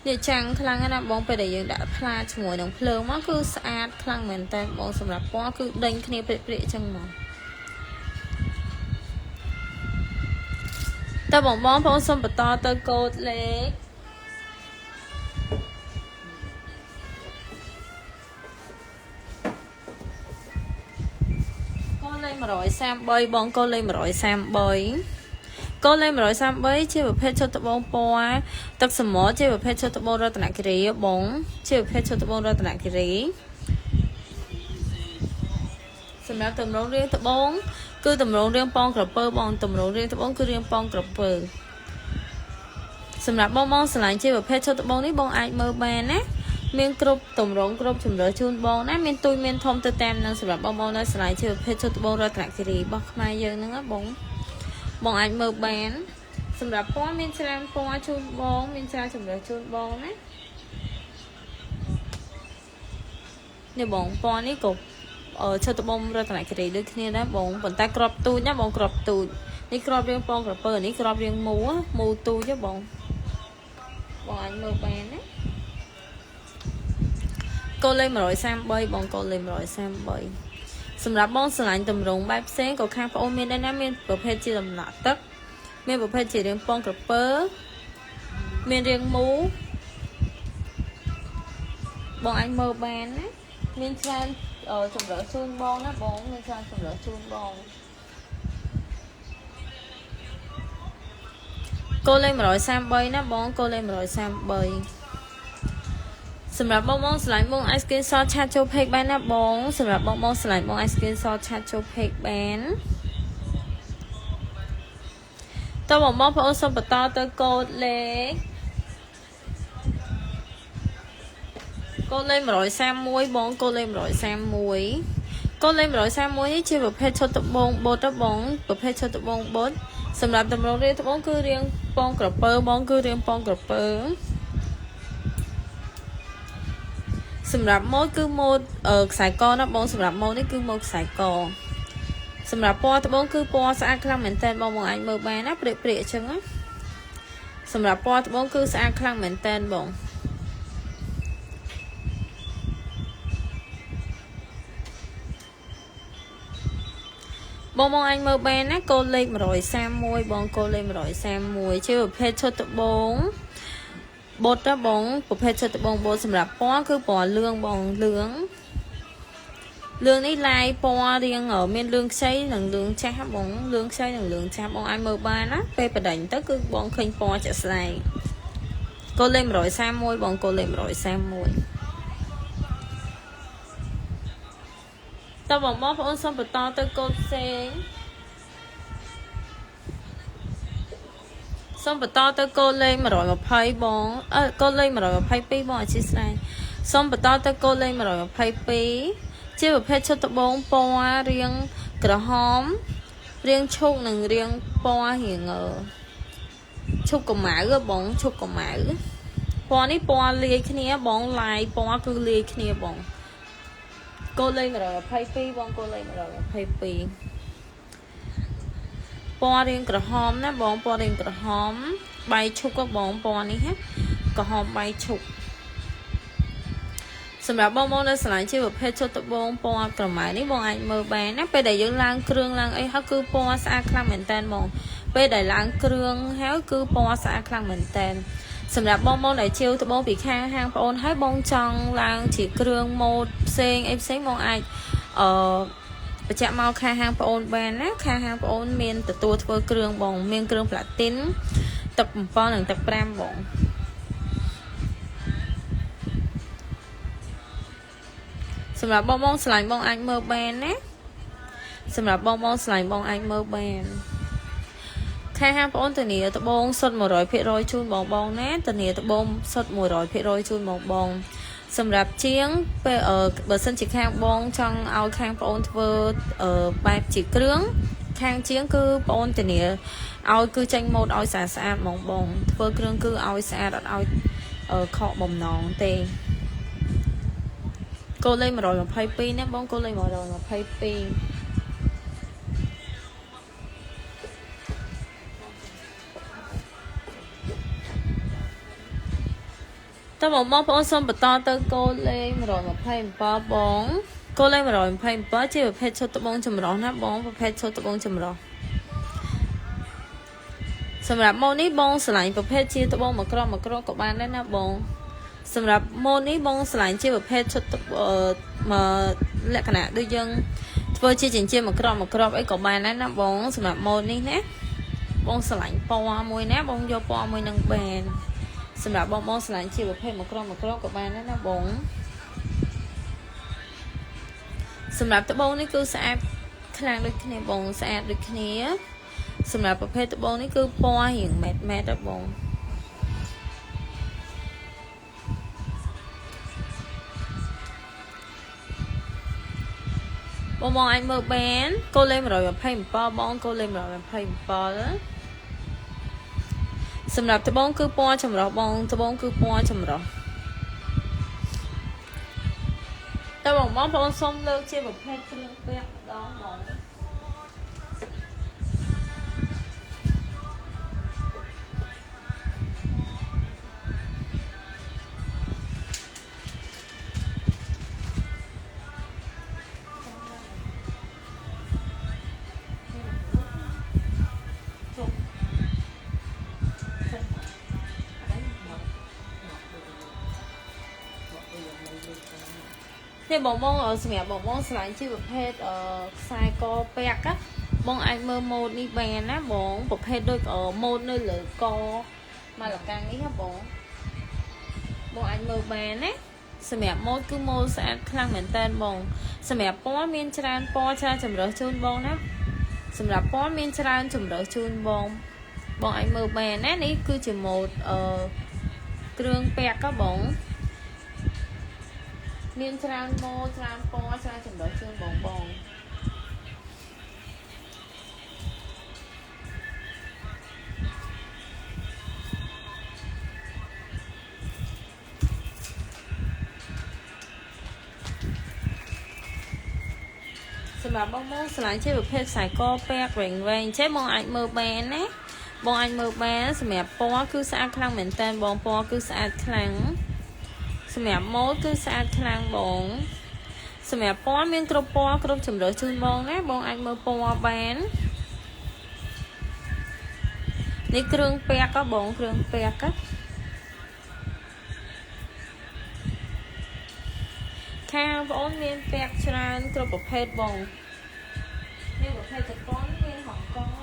នេះចាំងខ្លាំងណាស់បងពេលដែលយើងដាក់ផ្លាជាមួយនឹងភ្លើងមកគឺស្អាតខ្លាំងមែនតើបងសម្រាប់ពណ៌គឺដេញគ្នាព្រិចៗចឹងមកតើបងប្អូនសូមបន្តទៅកូដលេខ133បងកូនលេខ133កូនលេខ133ជាប្រភេទឈុតត្បូងពណ៌ទឹកសមុទ្រជាប្រភេទឈុតត្បូងរតនគិរីបងជាប្រភេទឈុតត្បូងរតនគិរីសម្រាប់តម្រងរាងត្បូងគឺតម្រងរាងប៉ងក្រពើបងតម្រងរាងត្បូងគឺរាងប៉ងក្រពើសម្រាប់បងស្រឡាញ់ជាប្រភេទឈុតត្បូងនេះបងអាចមើលបានណាមានគ្រប់តម្រងគ្រប់ជម្រើសជូនបងណាមានទូចមានធំទៅតាមនឹងសម្រាប់បងនៅស្រឡាញ់ជាប្រភេទឈុតត្បូងរតនគិរីរបស់ខ្មែរយើងហ្នឹងណាបងអាចមើលបានសម្រាប់ពណ៌មានច្រើនពណ៌ជូនបងមានច្រើនជម្រើសជូនបងណានេះបងពណ៌នេះក៏ឈុតត្បូងរតនគិរីដូចគ្នាដែរបងប៉ុន្តែក្របទូចណាបងក្របទូចនេះក្របរាងប៉ងក្រពើនេះក្របរាងមូទូចទេបងអាចមើលបានណាកូនលេខ133បងកូនលេខ133សម្រាប់បងស្រឡាញ់តម្រងបែបផ្សេងក៏ខាងប្អូនមានដែរណាមានប្រភេទជាដំណក់ទឹកមានប្រភេទជារាងប៉ងក្រពើមានរាងមូបងអាចមើលបានណាមានច្រើនជម្រើសជូនបងណាបងមានច្រើនជម្រើសជូនបងកូនលេខ133ណាបងកូនលេខ133សម្រាប់បងស្រឡាញ់បងអាច screenshot ឆាតចូល page បានណាបងសម្រាប់បងស្រឡាញ់បងអាច screenshot ឆាតចូល page បានតើបងប្អូនសូមបន្តទៅកូដលេខ131បងកូដលេខ131កូដលេខ131នេះជាប្រភេទឈុតត្បូងបុតបងប្រភេទឈុតត្បូងបុតសម្រាប់តម្រងរាងត្បូងគឺរាងប៉ងក្រពើបងគឺរាងប៉ងក្រពើសម្រាប់ម៉ូតគឺម៉ូតខ្សែកណាបងសម្រាប់ម៉ូតនេះគឺម៉ូតខ្សែកសម្រាប់ពណ៌ត្បូងគឺពណ៌ស្អាតខ្លាំងមែនតើបងអាចមើលបានណាព្រាកអញ្ចឹងណាសម្រាប់ពណ៌ត្បូងគឺស្អាតខ្លាំងមែនតើបងអាចមើលបានណាកូនលេខ131បងកូនលេខ131ជាប្រភេទឈុតត្បូងបុតណាបងប្រភេទឈុតត្បូងបុតសម្រាប់ពណ៌គឺពណ៌លឿងបងលឿងនេះឡាយពណ៌រៀងមានលឿងខ្ចីនិងលឿងចាស់បងលឿងខ្ចីនិងលឿងចាស់បងអាចមើលបានណាពេលបដិញទៅគឺបងឃើញពណ៌ជាក់ស្ដែងកូនលេខ131បងកូនលេខ131តើបងប្អូនសូមបន្តទៅកូដផ្សេងសូមបន្តទៅកូដលេខ120បងកូដលេខ122បងអធិស្ឋានសូមបន្តទៅកូដលេខ122ជាប្រភេទឈុតត្បូងពណ៌រាងក្រហមរាងឈូកនិងរាងពណ៌រាងឈូកកម៉ៅបងឈូកកម៉ៅពណ៌នេះពណ៌លាយគ្នាបងឡាយពណ៌គឺលាយគ្នាបងកូដលេខ122បងកូដលេខ122ពណ៌រាងក្រហមណាបងពណ៌រាងក្រហមបៃឈុកបងពណ៌នេះណាក្រហមបៃឈុកសម្រាប់បងនៅស្រឡាញ់ជាប្រភេទឈុតត្បូងពណ៌ក្រម៉ៅនេះបងអាចមើលបានណាពេលដែលយើងឡើងគ្រឿងឡើងអីហើយគឺពណ៌ស្អាតខ្លាំងមែនតើបងពេលដែលឡើងគ្រឿងហើយគឺពណ៌ស្អាតខ្លាំងមែនតើសម្រាប់បងដែលជាវត្បូងពីខាងហាងបងអូនហើយបងចង់ឡើងជាគ្រឿងម៉ូតផ្សេងអីផ្សេងបងអាចបញ្ជាក់មកខាងហាងបងអូនបានណាខាងហាងបងអូនមានទទួលធ្វើគ្រឿងបងមានគ្រឿងផ្លាទីនទឹក7និងទឹក5បងសម្រាប់បងស្រឡាញ់បងអាចមើលបានណាសម្រាប់បងស្រឡាញ់បងអាចមើលបានខាងហាងបងអូនធានាត្បូងសុទ្ធ 100% ជូនបងណាធានាត្បូងសុទ្ធ 100% ជូនបងសម្រាប់ជាងពេលបើសិនជាខាងបងចង់ឲ្យខាងបងអូនធ្វើបែបជាគ្រឿងខាងជាងគឺបងអូនធានាឲ្យគឺចេញម៉ូតឲ្យស្អាតបងធ្វើគ្រឿងគឺឲ្យស្អាតអត់ឲ្យខកបំណងទេកូដលេខ122ណាបងកូដលេខ122 តើបងប្អូនសូមបន្តទៅកូនលេខ127បងកូនលេខ127ជាប្រភេទឈុតត្បូងចម្រុះណាបងប្រភេទឈុតត្បូងចម្រុះសម្រាប់ម៉ូនេះបងឆ្លាញ់ប្រភេទជាត្បូងមួយគ្រាប់ក៏បានដែរណាបងសម្រាប់ម៉ូនេះបងឆ្លាញ់ជាប្រភេទឈុតលក្ខណៈដូចយើងធ្វើជាចិញ្ចៀនមួយគ្រាប់អីក៏បានដែរណាបងសម្រាប់ម៉ូនេះណាបងឆ្លាញ់ពណ៌មួយណាបងយកពណ៌មួយនឹងបានសម្រាប់បងឆ្លាញ់ជាប្រភេទមួយគ្រាប់ក៏បានដែរណាបងសម្រាប់ត្បូងនេះគឺស្អាតខ្លាំងដូចគ្នាបងស្អាតដូចគ្នាសម្រាប់ប្រភេទត្បូងនេះគឺពណ៌រៀងម៉េតដែរបងអាចមើលបានកូលេ127បងកូលេ127សម្រាប់ត្បូងគឺពណ៌ចម្រុះបងត្បូងគឺពណ៌ចម្រុះតើបងប្អូនសូមលើកជាប្រភេទគ្រឿងពាក់ម្ដងបងនេះបងសម្រាប់បងឆ្លាញ់ជាប្រភេទខ្សែកពាក់ណាបងអាចមើលម៉ូដនេះបានណាបងប្រភេទដូចម៉ូដនៅលើកមកលកាំងនេះណាបងអាចមើលបានណាសម្រាប់ម៉ូដគឺម៉ូដស្អាតខ្លាំងមែនតើបងសម្រាប់ពណ៌មានច្រើនពណ៌ច្រើនចម្រុះជូនបងណាសម្រាប់ពណ៌មានច្រើនចម្រុះជូនបងអាចមើលបានណានេះគឺជាម៉ូដគ្រឿងពាក់ក៏បងមានច្រើនម៉ូដច្រើនពណ៌ច្រើនចម្រុះជូនបងសម្រាប់បងឆ្លាញ់ជាប្រភេទខ្សែកពាក់វែងចេះបងអាចមើលបានណាបងអាចមើលបានសម្រាប់ពណ៌គឺស្អាតខ្លាំងមែនតើបងពណ៌គឺស្អាតខ្លាំងសម្រាប់ម៉ូដគឺស្អាតខ្លាំងបងសម្រាប់ពណ៌មានគ្រប់ពណ៌គ្រប់ជម្រើសជូនបងណាបងអាចមើលពណ៌បាននេះគ្រឿងពាក់ក៏បងគ្រឿងពាក់ខាងបងមានពាក់ច្រើនគ្រប់ប្រភេទបងនេះប្រភេទជប៉ុនមានហុងកុងបង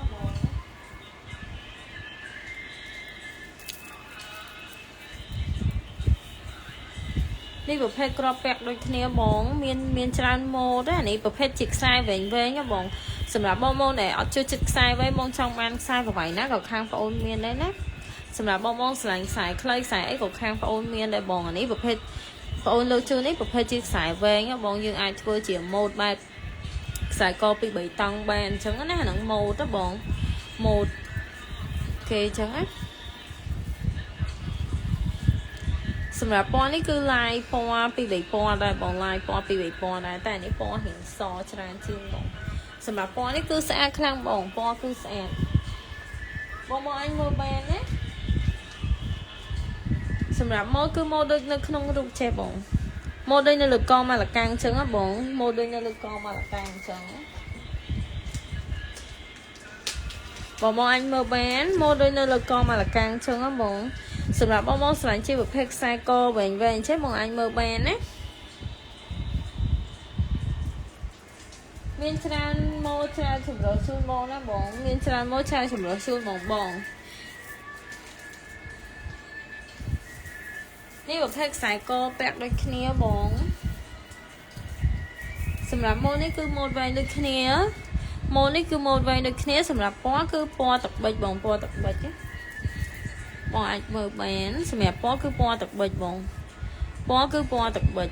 នេះប្រភេទក្របពាក់ដូចគ្នាបងមានច្រើនម៉ូដដែរនេះប្រភេទជាខ្សែវែងបងសម្រាប់បងដែលអត់ចូលចិត្តខ្សែវែងបងចង់បានខ្សែប្រវែងណាក៏ខាងប្អូនមានដែរណាសម្រាប់បងឆ្លាញ់ខ្សែខ្លីខ្សែអីក៏ខាងប្អូនមានដែរបងអានេះប្រភេទប្អូនលើកជូននេះប្រភេទជាខ្សែវែងបងយើងអាចធ្វើជាម៉ូដបែបខ្សែកពី3តង់បានអញ្ចឹងណាហ្នឹងម៉ូដទៅបងម៉ូដគេអញ្ចឹងណាសម្រាប់ពណ៌នេះគឺឡាយពណ៌ពី3ពណ៌ដែរបងឡាយពណ៌ពី3ពណ៌ដែរតែនេះពណ៌រៀងសច្រើនជាងបងសម្រាប់ពណ៌នេះគឺស្អាតខ្លាំងបងពណ៌គឺស្អាតបងអាចមើលបានណាសម្រាប់ម៉ូដគឺម៉ូដដូចនៅក្នុងរូបចេះបងម៉ូដដូចនៅលើកងមកលកាំងអញ្ចឹងណាបងម៉ូដដូចនៅលើកងមកលកាំងអញ្ចឹងបងអាចមើលបានម៉ូដដូចនៅលើកងមកលកាំងអញ្ចឹងណាបងសម្រាប់បងឆ្លាញ់ជាប្រភេទខ្សែកវែងចេះបងអាចមើលបានណាមានច្រើនម៉ូដច្រើនចម្រុះជូនបងណាបងមានច្រើនម៉ូដច្រើនចម្រុះជូនបងនេះប្រភេទខ្សែកពាក់ដូចគ្នាបងសម្រាប់ម៉ូដនេះគឺម៉ូដវែងដូចគ្នាម៉ូដនេះគឺម៉ូដវែងដូចគ្នាសម្រាប់ពណ៌គឺពណ៌ទឹកប៊ិចបងពណ៌ទឹកប៊ិចបងអាចមើលបានសម្រាប់ពណ៌គឺពណ៌ទឹកប៊ិចបងពណ៌គឺពណ៌ទឹកប៊ិច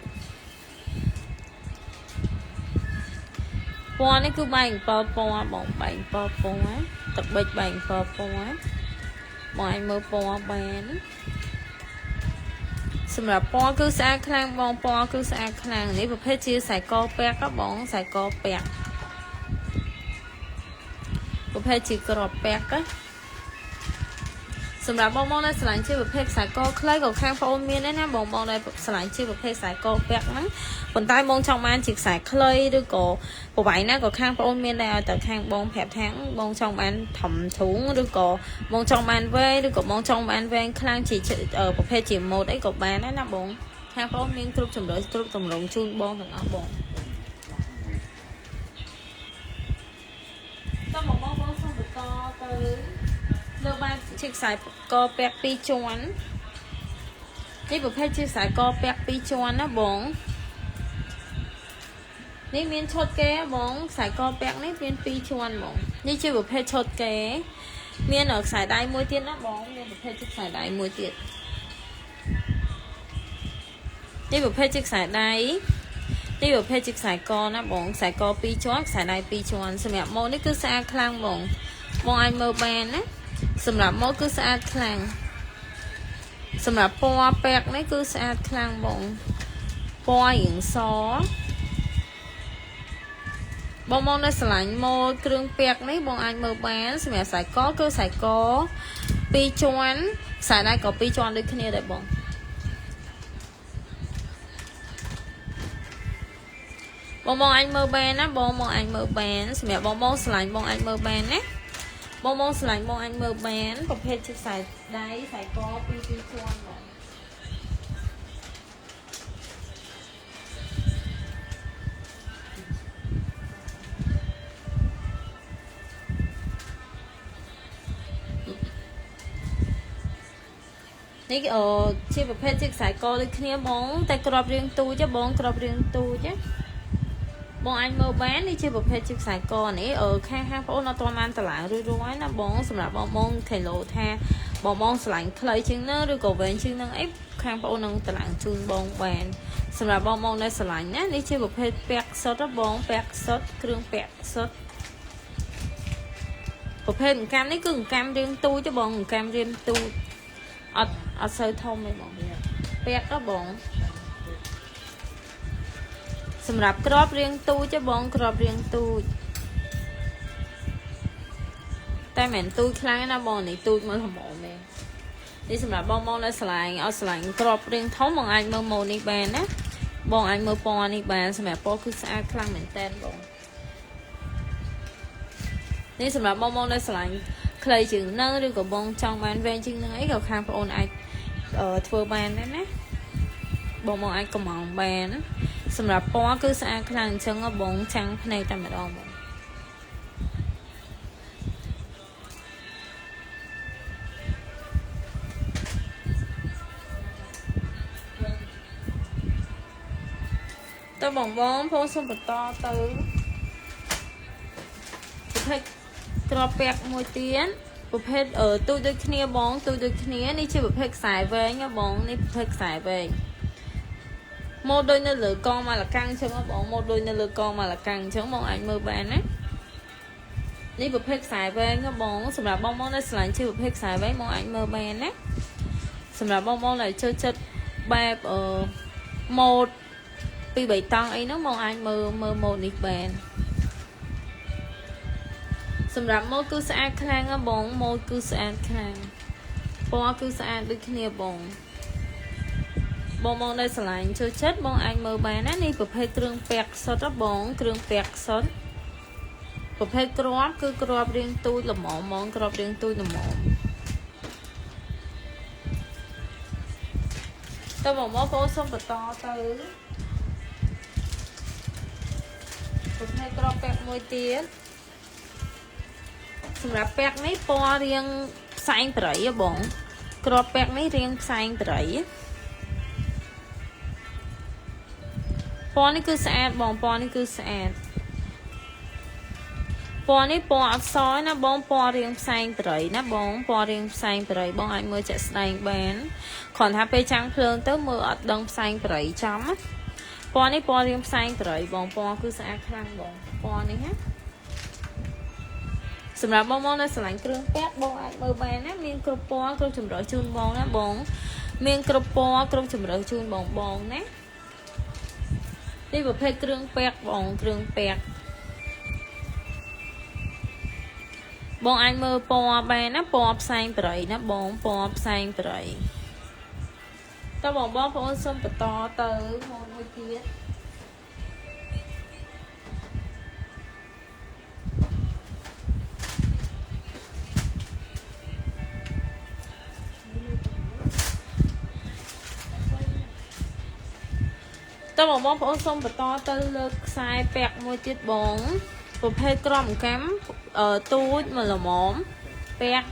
ពណ៌នេះគឺបែង7ពណ៌បងបែង7ពណ៌ទឹកប៊ិចបែង7ពណ៌បងអាចមើលពណ៌បានសម្រាប់ពណ៌គឺស្អាតខ្លាំងបងពណ៌គឺស្អាតខ្លាំងនេះប្រភេទជាខ្សែកពាក់ក៏បងខ្សែកពាក់ប្រភេទជាក្របពាក់ សម្រាប់បងដែលស្រឡាញ់ជាប្រភេទខ្សែកខ្លីក៏ខាងបងអូនមានដែរណាបងដែលស្រឡាញ់ជាប្រភេទខ្សែកពាក់ហ្នឹងប៉ុន្តែបងចង់បានជាខ្សែខ្លីឬក៏ប្រវែងណាក៏ខាងបងអូនមានដែរឲ្យតែខាងបងប្រាប់ថាបងចង់បានធំធូងឬក៏បងចង់បានវែងឬក៏បងចង់បានវែងខ្លាំងជាប្រភេទជាម៉ូតអីក៏បានដែរណាបងខាងបងអូនមានគ្រប់ចំណុចគ្រប់តម្រងជូនបងទាំងអស់បងតោះបងសូមបន្តទៅលើបានជាខ្សែកពាក់2ជាន់នេះប្រភេទជាខ្សែកពាក់2ជាន់ណាបងនេះមានឈុតគេបងខ្សែកពាក់នេះមាន2ជាន់បងនេះជាប្រភេទឈុតគេមានខ្សែដៃមួយទៀតណាបងមានប្រភេទជាខ្សែដៃមួយទៀតនេះប្រភេទជាខ្សែដៃនេះប្រភេទជាខ្សែកណាបងខ្សែក2ជាន់ខ្សែដៃ2ជាន់សម្រាប់ម៉ូនេះគឺស្អាតខ្លាំងបងអាចមើលបានណាសម្រាប់ម៉ូគឺស្អាតខ្លាំងសម្រាប់ពណ៌ពាក់នេះគឺស្អាតខ្លាំងបងពណ៌រៀងសបងដែលស្រឡាញ់ម៉ូគ្រឿងពាក់នេះបងអាចមើលបានសម្រាប់ខ្សែកគឺខ្សែក2ជាន់ខ្សែដៃក៏2ជាន់ដូចគ្នាដែរបងអាចមើលបានណាបងអាចមើលបានសម្រាប់បងស្រឡាញ់បងអាចមើលបានណាបងស្រឡាញ់បងអាចមើលបានប្រភេទជាខ្សែដៃខ្សែក2ជាន់បងនេះជាប្រភេទជាខ្សែកដូចគ្នាបងតែក្របរាងទូចបងក្របរាងទូចបងអាចមើលបាននេះជាប្រភេទជាខ្សែកនេះខាងបងអូនអត់ទាន់បានតម្លើងរួចរាល់ណាបងសម្រាប់បងថេឡូថាបងស្រឡាញ់ខ្លីជាងនឹងឬក៏វែងជាងនឹងអីខាងបងអូននឹងតម្លើងជូនបងបានសម្រាប់បងដែលស្រឡាញ់ណានេះជាប្រភេទពាក់សុទ្ធបងពាក់សុទ្ធគ្រឿងពាក់សុទ្ធប្រភេទអង្កាំនេះគឺអង្កាំរាងទូចបងអង្កាំរាងទូចអត់សូវធំទេបងពាក់đóបងសម្រាប់ក្របរាងទូចបងក្របរាងទូចតែមិនទូចខ្លាំងណាបងនេះទូចមើលល្មមទេនេះសម្រាប់បងដែលស្រឡាញ់ក្របរាងធំបងអាចមើលម៉ូនេះបានណាបងអាចមើលពណ៌នេះបានសម្រាប់ពណ៌គឺស្អាតខ្លាំងមែនតើបងនេះសម្រាប់បងដែលស្រឡាញ់ខ្លីជាងនឹងឬក៏បងចង់បានវែងជាងនឹងអីក៏ខាងបងអូនអាចធ្វើបានដែរណាបងអាចកំងបានសម្រាប់ពណ៌គឺស្អាតខ្លាំងអញ្ចឹងបងចាំងភ្នែកតែម្ដងបងតើបងផងសូមបន្តទៅប្រភេទក្របពាក់មួយទៀតប្រភេទទូចដូចគ្នាបងទូចដូចគ្នានេះជាប្រភេទខ្សែវែងបងនេះប្រភេទខ្សែវែងម៉ូតដូចនៅលើកងម៉ាឡាកាំងអញ្ចឹងបងម៉ូតដូចនៅលើកងម៉ាឡាកាំងអញ្ចឹងបងអាចមើលបានណានេះប្រភេទខ្សែវែងបងសម្រាប់បងដែលស្រឡាញ់ជាប្រភេទខ្សែវែងបងអាចមើលបានណាសម្រាប់បងដែលចូលចិត្តបែបម៉ូតពី3តង់អីហ្នឹងបងអាចមើលម៉ូតនេះបានសម្រាប់ម៉ូតគឺស្អាតខ្លាំងបងម៉ូតគឺស្អាតខ្លាំងពណ៌គឺស្អាតដូចគ្នាបងដែលស្រឡាញ់ចូលចិត្តបងអាចមើលបានណានេះប្រភេទគ្រឿងពាក់សុទ្ធបងគ្រឿងពាក់សុទ្ធប្រភេទក្របគឺក្របរាងទូចល្មមហ្មងក្របរាងទូចល្មមតើបងសូមបន្តទៅប្រភេទក្របពាក់មួយទៀតសម្រាប់ពាក់នេះពណ៌រាងផ្សែងប្រៃបងក្របពាក់នេះរាងផ្សែងប្រៃពណ៌នេះគឺស្អាតបងពណ៌នេះគឺស្អាតពណ៌នេះពណ៌អត់សណាបងពណ៌រាងផ្សែងប្រៃណាបងពណ៌រាងផ្សែងប្រៃបងអាចមើលចាក់ស្ដែងបានគ្រាន់ថាពេលចាំងភ្លើងទៅមើលអត់ដឹងផ្សែងប្រៃចំពណ៌នេះពណ៌រាងផ្សែងប្រៃបងពណ៌គឺស្អាតខ្លាំងបងពណ៌នេះណាសម្រាប់បងដែលស្រឡាញ់គ្រឿងពាក់បងអាចមើលបានណាមានគ្រប់ពណ៌គ្រប់ជម្រើសជូនបងណាបងមានគ្រប់ពណ៌គ្រប់ជម្រើសជូនបងណានេះប្រភេទគ្រឿងពាក់បងគ្រឿងពាក់ បងអាចមើលពណ៌បានណាពណ៌ផ្សែងប្រៃណាបងពណ៌ផ្សែងប្រៃតើបងប្អូនសូមបន្តទៅមួយទៀតតើបងប្អូនសូមបន្តទៅលើខ្សែពាក់មួយទៀតបងប្រភេទក្រមកម្មទូចមកល្មមពាក់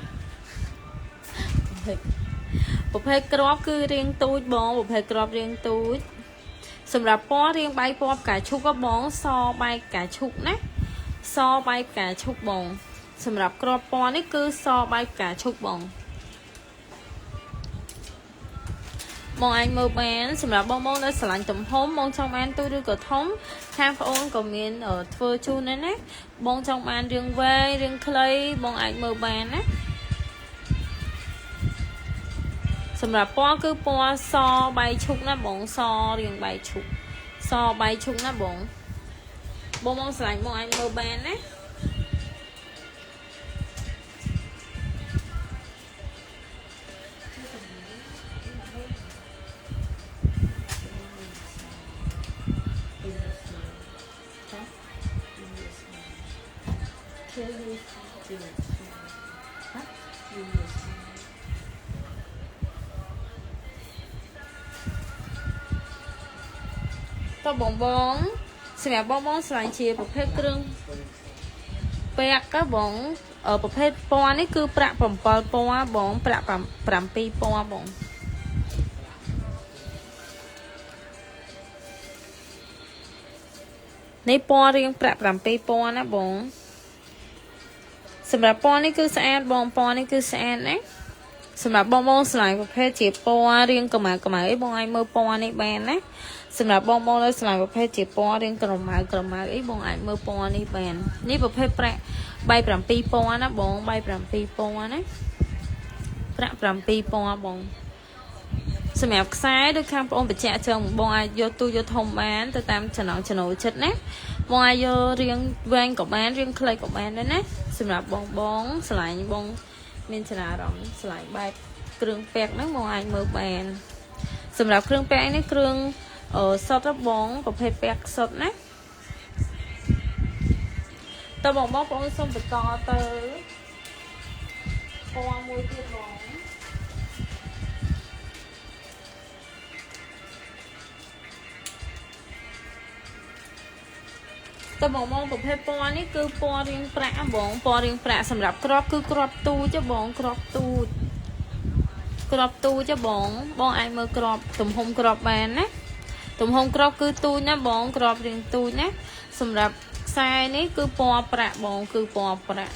ប្រភេទក្របគឺរាងទូចបងប្រភេទក្របរាងទូចសម្រាប់ពណ៌រាងបែកពណ៌ផ្កាឈូកបងសបែកផ្កាឈូកណាសបែកផ្កាឈូកបងសម្រាប់ក្របពណ៌នេះគឺសបែកផ្កាឈូកបងអាចមើលបានសម្រាប់បងនៅស្រឡាញ់ទំហំបងចង់បានទូចឬក៏ធំខាងប្អូនក៏មានធ្វើជូនដែរណាបងចង់បានរាងវែងរាងខ្លីបងអាចមើលបានណាសម្រាប់ពណ៌គឺពណ៌សបែកឈូកណាបងសរាងបែកឈូកសបែកឈូកណាបងស្រឡាញ់បងអាចមើលបានណាតើបងសម្រាប់បងស្រឡាញ់ជាប្រភេទគ្រឿងពាក់ក៏បងប្រភេទពណ៌នេះគឺប្រាក់7ពណ៌បងប្រាក់7ពណ៌បងនេះពណ៌រៀងប្រាក់7ពណ៌ណាបងសម្រាប់ពណ៌នេះគឺស្អាតបងពណ៌នេះគឺស្អាតណាសម្រាប់បងស្រឡាញ់ប្រភេទជាពណ៌រៀងកម្ៅអីបងអាចមើលពណ៌នេះបានណាសម្រាប់បងនៅស្រឡាញ់ប្រភេទជាពណ៌រៀងក្រមៅអីបងអាចមើលពណ៌នេះបាននេះប្រភេទប្រាក់បែក7ពណ៌ណាបងបែក7ពណ៌ណាប្រាក់7ពណ៌បងសម្រាប់ខ្សែដូចខាងបងបញ្ជាក់ចឹងបងអាចយកទូយកធំបានទៅតាមចំណង់ចំណូលចិត្តណាបងអាចយករៀងវែងក៏បានរៀងខ្លីក៏បានដែរណាសម្រាប់បងស្រឡាញ់បងមានចំណារអារម្មណ៍ស្រឡាញ់បែបគ្រឿងពាក់ហ្នឹងបងអាចមើលបានសម្រាប់គ្រឿងពាក់នេះគ្រឿងសុទ្ធបងប្រភេទពាក់សុទ្ធណាតើបងប្អូនសូមបន្តទៅពណ៌មួយទៀតបងតើបងប្រភេទពណ៌នេះគឺពណ៌រៀងប្រាក់បងពណ៌រៀងប្រាក់សម្រាប់ក្របគឺក្របទូចបងក្របទូចបងអាចមើលក្របទំហំក្របបានណាទំហំក្របគឺទូចណាបងក្របរៀងទូចណាសម្រាប់ខ្សែនេះគឺពណ៌ប្រាក់បងគឺពណ៌ប្រាក់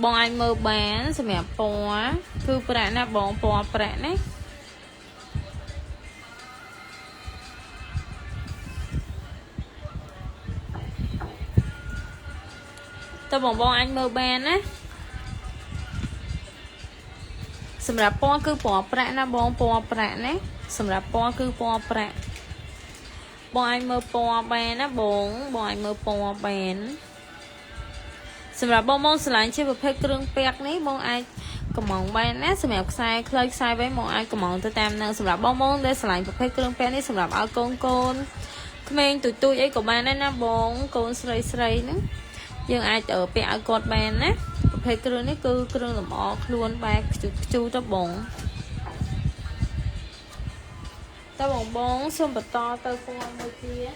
បងអាចមើលបានសម្រាប់ពណ៌គឺប្រាក់ណាបងពណ៌ប្រាក់ណាតើបងអាចមើលបានណាសម្រាប់ពណ៌គឺពណ៌ប្រាក់ណាបងពណ៌ប្រាក់ណាសម្រាប់ពណ៌គឺពណ៌ប្រាក់បងអាចមើលពណ៌បានណាបងអាចមើលពណ៌បានសម្រាប់បងស្រឡាញ់ជាប្រភេទគ្រឿងពាក់នេះបងអាចកំងបានណាសម្រាប់ខ្សែខ្លីខ្សែវែងបងអាចកំងទៅតាមនឹងសម្រាប់បងដែលស្រឡាញ់ប្រភេទគ្រឿងពាក់នេះសម្រាប់ឲ្យកូនក្មេងទូចអីក៏បានដែរណាបងកូនស្រីហ្នឹងយើងអាចពាក់ឲ្យគាត់បានណាប្រភេទគ្រឿងនេះគឺគ្រឿងលម្អខ្លួនបែបខ្ជូទៅបងតើបងសូមបន្តទៅពណ៌មួយទៀត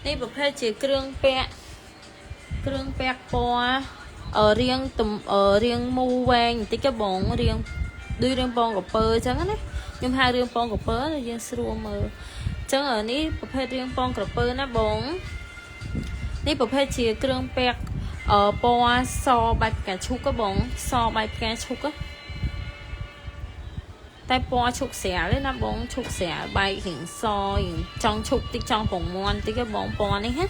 នេះប្រភេទជាគ្រឿងពាក់ពណ៌រៀងមូវែងបន្តិចបងរៀងដូចរៀងពងកពើអញ្ចឹងណាខ្ញុំហៅរៀងពងក្រពើយើងស្រួលមើលអញ្ចឹងនេះប្រភេទរៀងពងក្រពើណាបងនេះប្រភេទជាគ្រឿងពាក់ពណ៌សបែបផ្កាឈូកបងសបែបផ្កាឈូកតែពណ៌ឈូកស្រាលទេណាបងឈូកស្រាលបែករៀងសរៀងចង់ឈូកតិចចង់ពងមាន់តិចបងពណ៌នេះណា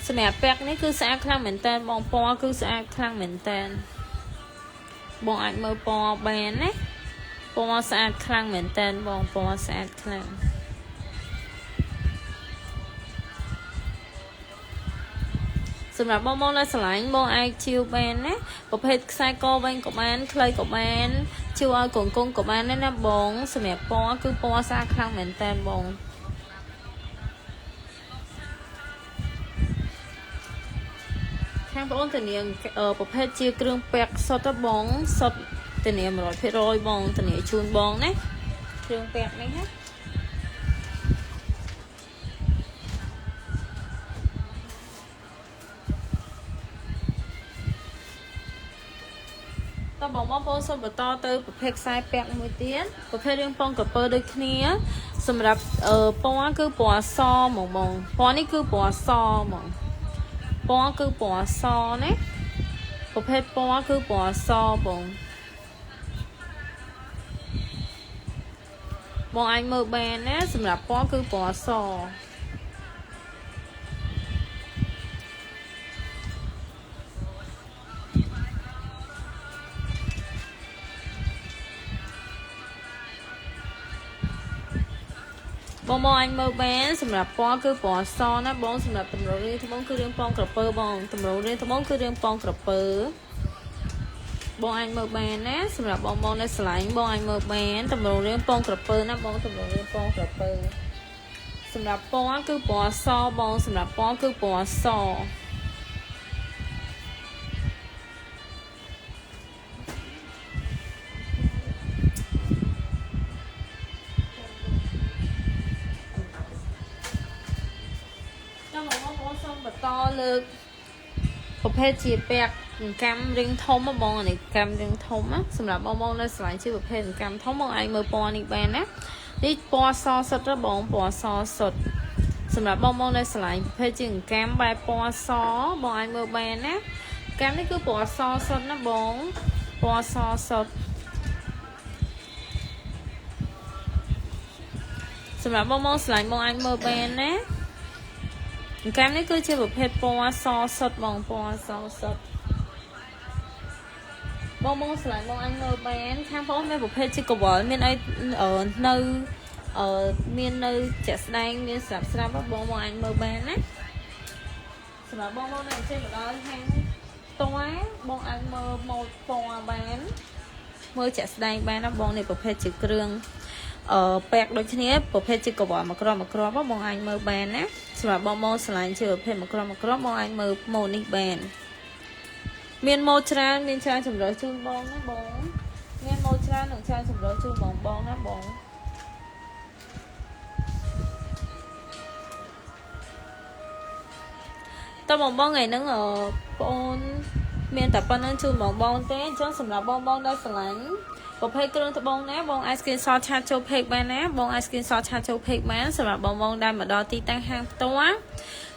សម្រាប់ពាក់នេះគឺស្អាតខ្លាំងមែនតើបងពណ៌គឺស្អាតខ្លាំងមែនតើបងអាចមើលពណ៌បានណា ពណ៌ស្អាតខ្លាំងមែនតើបងពណ៌ស្អាតខ្លាំងសម្រាប់បងនៅស្រឡាញ់បងអាចជាវបានណាប្រភេទខ្សែកវែងក៏បានខ្លីក៏បានជាវឲ្យកងក៏បានដែរណាបងសម្រាប់ពណ៌គឺពណ៌ស្អាតខ្លាំងមែនតើបងខាងបងតានាងប្រភេទជាគ្រឿងពាក់សុទ្ធទៅបងសុទ្ធតានាង 100% បងតានាងជូនបងណាគ្រឿងពាក់នេះណាតើបងប្អូនសូមបន្តទៅប្រភេទខ្សែពាក់មួយទៀតប្រភេទរឿងពងក្រពើដូចគ្នាសម្រាប់ពណ៌គឺពណ៌សហ្មងបងពណ៌នេះគឺពណ៌សហ្មងពណ៌គឺពណ៌សណាប្រភេទពណ៌គឺពណ៌សបងអាចមើលបានណាសម្រាប់ពណ៌គឺពណ៌សបងអាចមើលបានសម្រាប់ពណ៌គឺពណ៌សណាបងសម្រាប់តម្រូវរឿងថ្មងគឺរឿងពងក្រពើបងតម្រូវរឿងថ្មងគឺរឿងពងក្រពើបងអាចមើលបានណាសម្រាប់បងនៅស្រឡាញ់បងអាចមើលបានតម្រូវរឿងពងក្រពើណាបងតម្រូវរឿងពងក្រពើសម្រាប់ពណ៌គឺពណ៌សបងសម្រាប់ពណ៌គឺពណ៌សបន្តលើកប្រភេទជាពាក់កាំរៀងធំបងនេះកាំរៀងធំណាសម្រាប់បងនៅស្រឡាញ់ជាប្រភេទកាំធំបងអាចមើលពណ៌នេះបានណានេះពណ៌សសុទ្ធបងពណ៌សសុទ្ធសម្រាប់បងនៅស្រឡាញ់ប្រភេទជាកាំបែបពណ៌សបងអាចមើលបានណាកាំនេះគឺពណ៌សសុទ្ធណាបងពណ៌សសុទ្ធសម្រាប់បងស្រឡាញ់បងអាចមើលបានណាកាំនេះគឺជាប្រភេទពណ៌សសុទ្ធបងពណ៌សសុទ្ធបងស្រឡាញ់បងអាចមើលបានខាងបងមានប្រភេទជាកវលមានអីនៅមាននៅជាក់ស្ដែងមានស្រាប់បងអាចមើលបានណាសម្រាប់បងនៅអញ្ចឹងមកដល់ខាងតួបងអាចមើលម៉ូដពណ៌បានមើលជាក់ស្ដែងបានណាបងនេះប្រភេទជាគ្រឿងពាក់ដូចគ្នាប្រភេទជាកវ៉ាមួយគ្រាប់បងអាចមើលបានណាសម្រាប់បងស្រឡាញ់ជាប្រភេទមួយគ្រាប់បងអាចមើលម៉ូដនេះបានមានម៉ូដច្រើនមានច្រើនជម្រើសជូនបងណាបងមានម៉ូដច្រើននិងច្រើនជម្រើសជូនបងណាបងតើបងថ្ងៃហ្នឹងបងអូនមានតែប៉ុណ្្នឹងជូនបងទេអញ្ចឹងសម្រាប់បងដែលស្រឡាញ់ប្រភេទគ្រឿងត្បូងណាបងអាច screenshot ឆាតចូល page បានណាបងអាច screenshot ឆាតចូល page បានសម្រាប់បងដែលមកដល់ទីតាំងហាងផ្ទាល់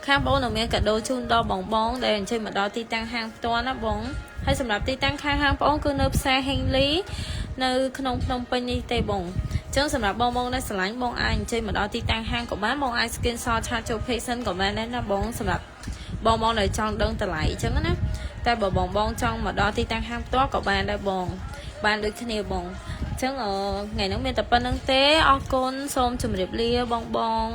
ខាងបងនឹងមានកាដូជូនដល់បងដែលអញ្ជើញមកដល់ទីតាំងហាងផ្ទាល់ណាបងហើយសម្រាប់ទីតាំងខាងហាងបងគឺនៅផ្សារហេងលីនៅក្នុងភ្នំពេញនេះទេបងអញ្ចឹងសម្រាប់បងដែលស្រឡាញ់បងអាចអញ្ជើញមកដល់ទីតាំងហាងក៏បានបងអាច screenshot ឆាតចូល page សិនក៏បានដែរណាបងសម្រាប់បងដែលចង់ដឹងតម្លៃអញ្ចឹងណាតែបើបងចង់មកដល់ទីតាំងហាងផ្ទាល់ក៏បានដែរបងបានដូចគ្នាបងអញ្ចឹងថ្ងៃហ្នឹងមានតែប៉ុណ្្នឹងទេអរគុណសូមជម្រាបលាបង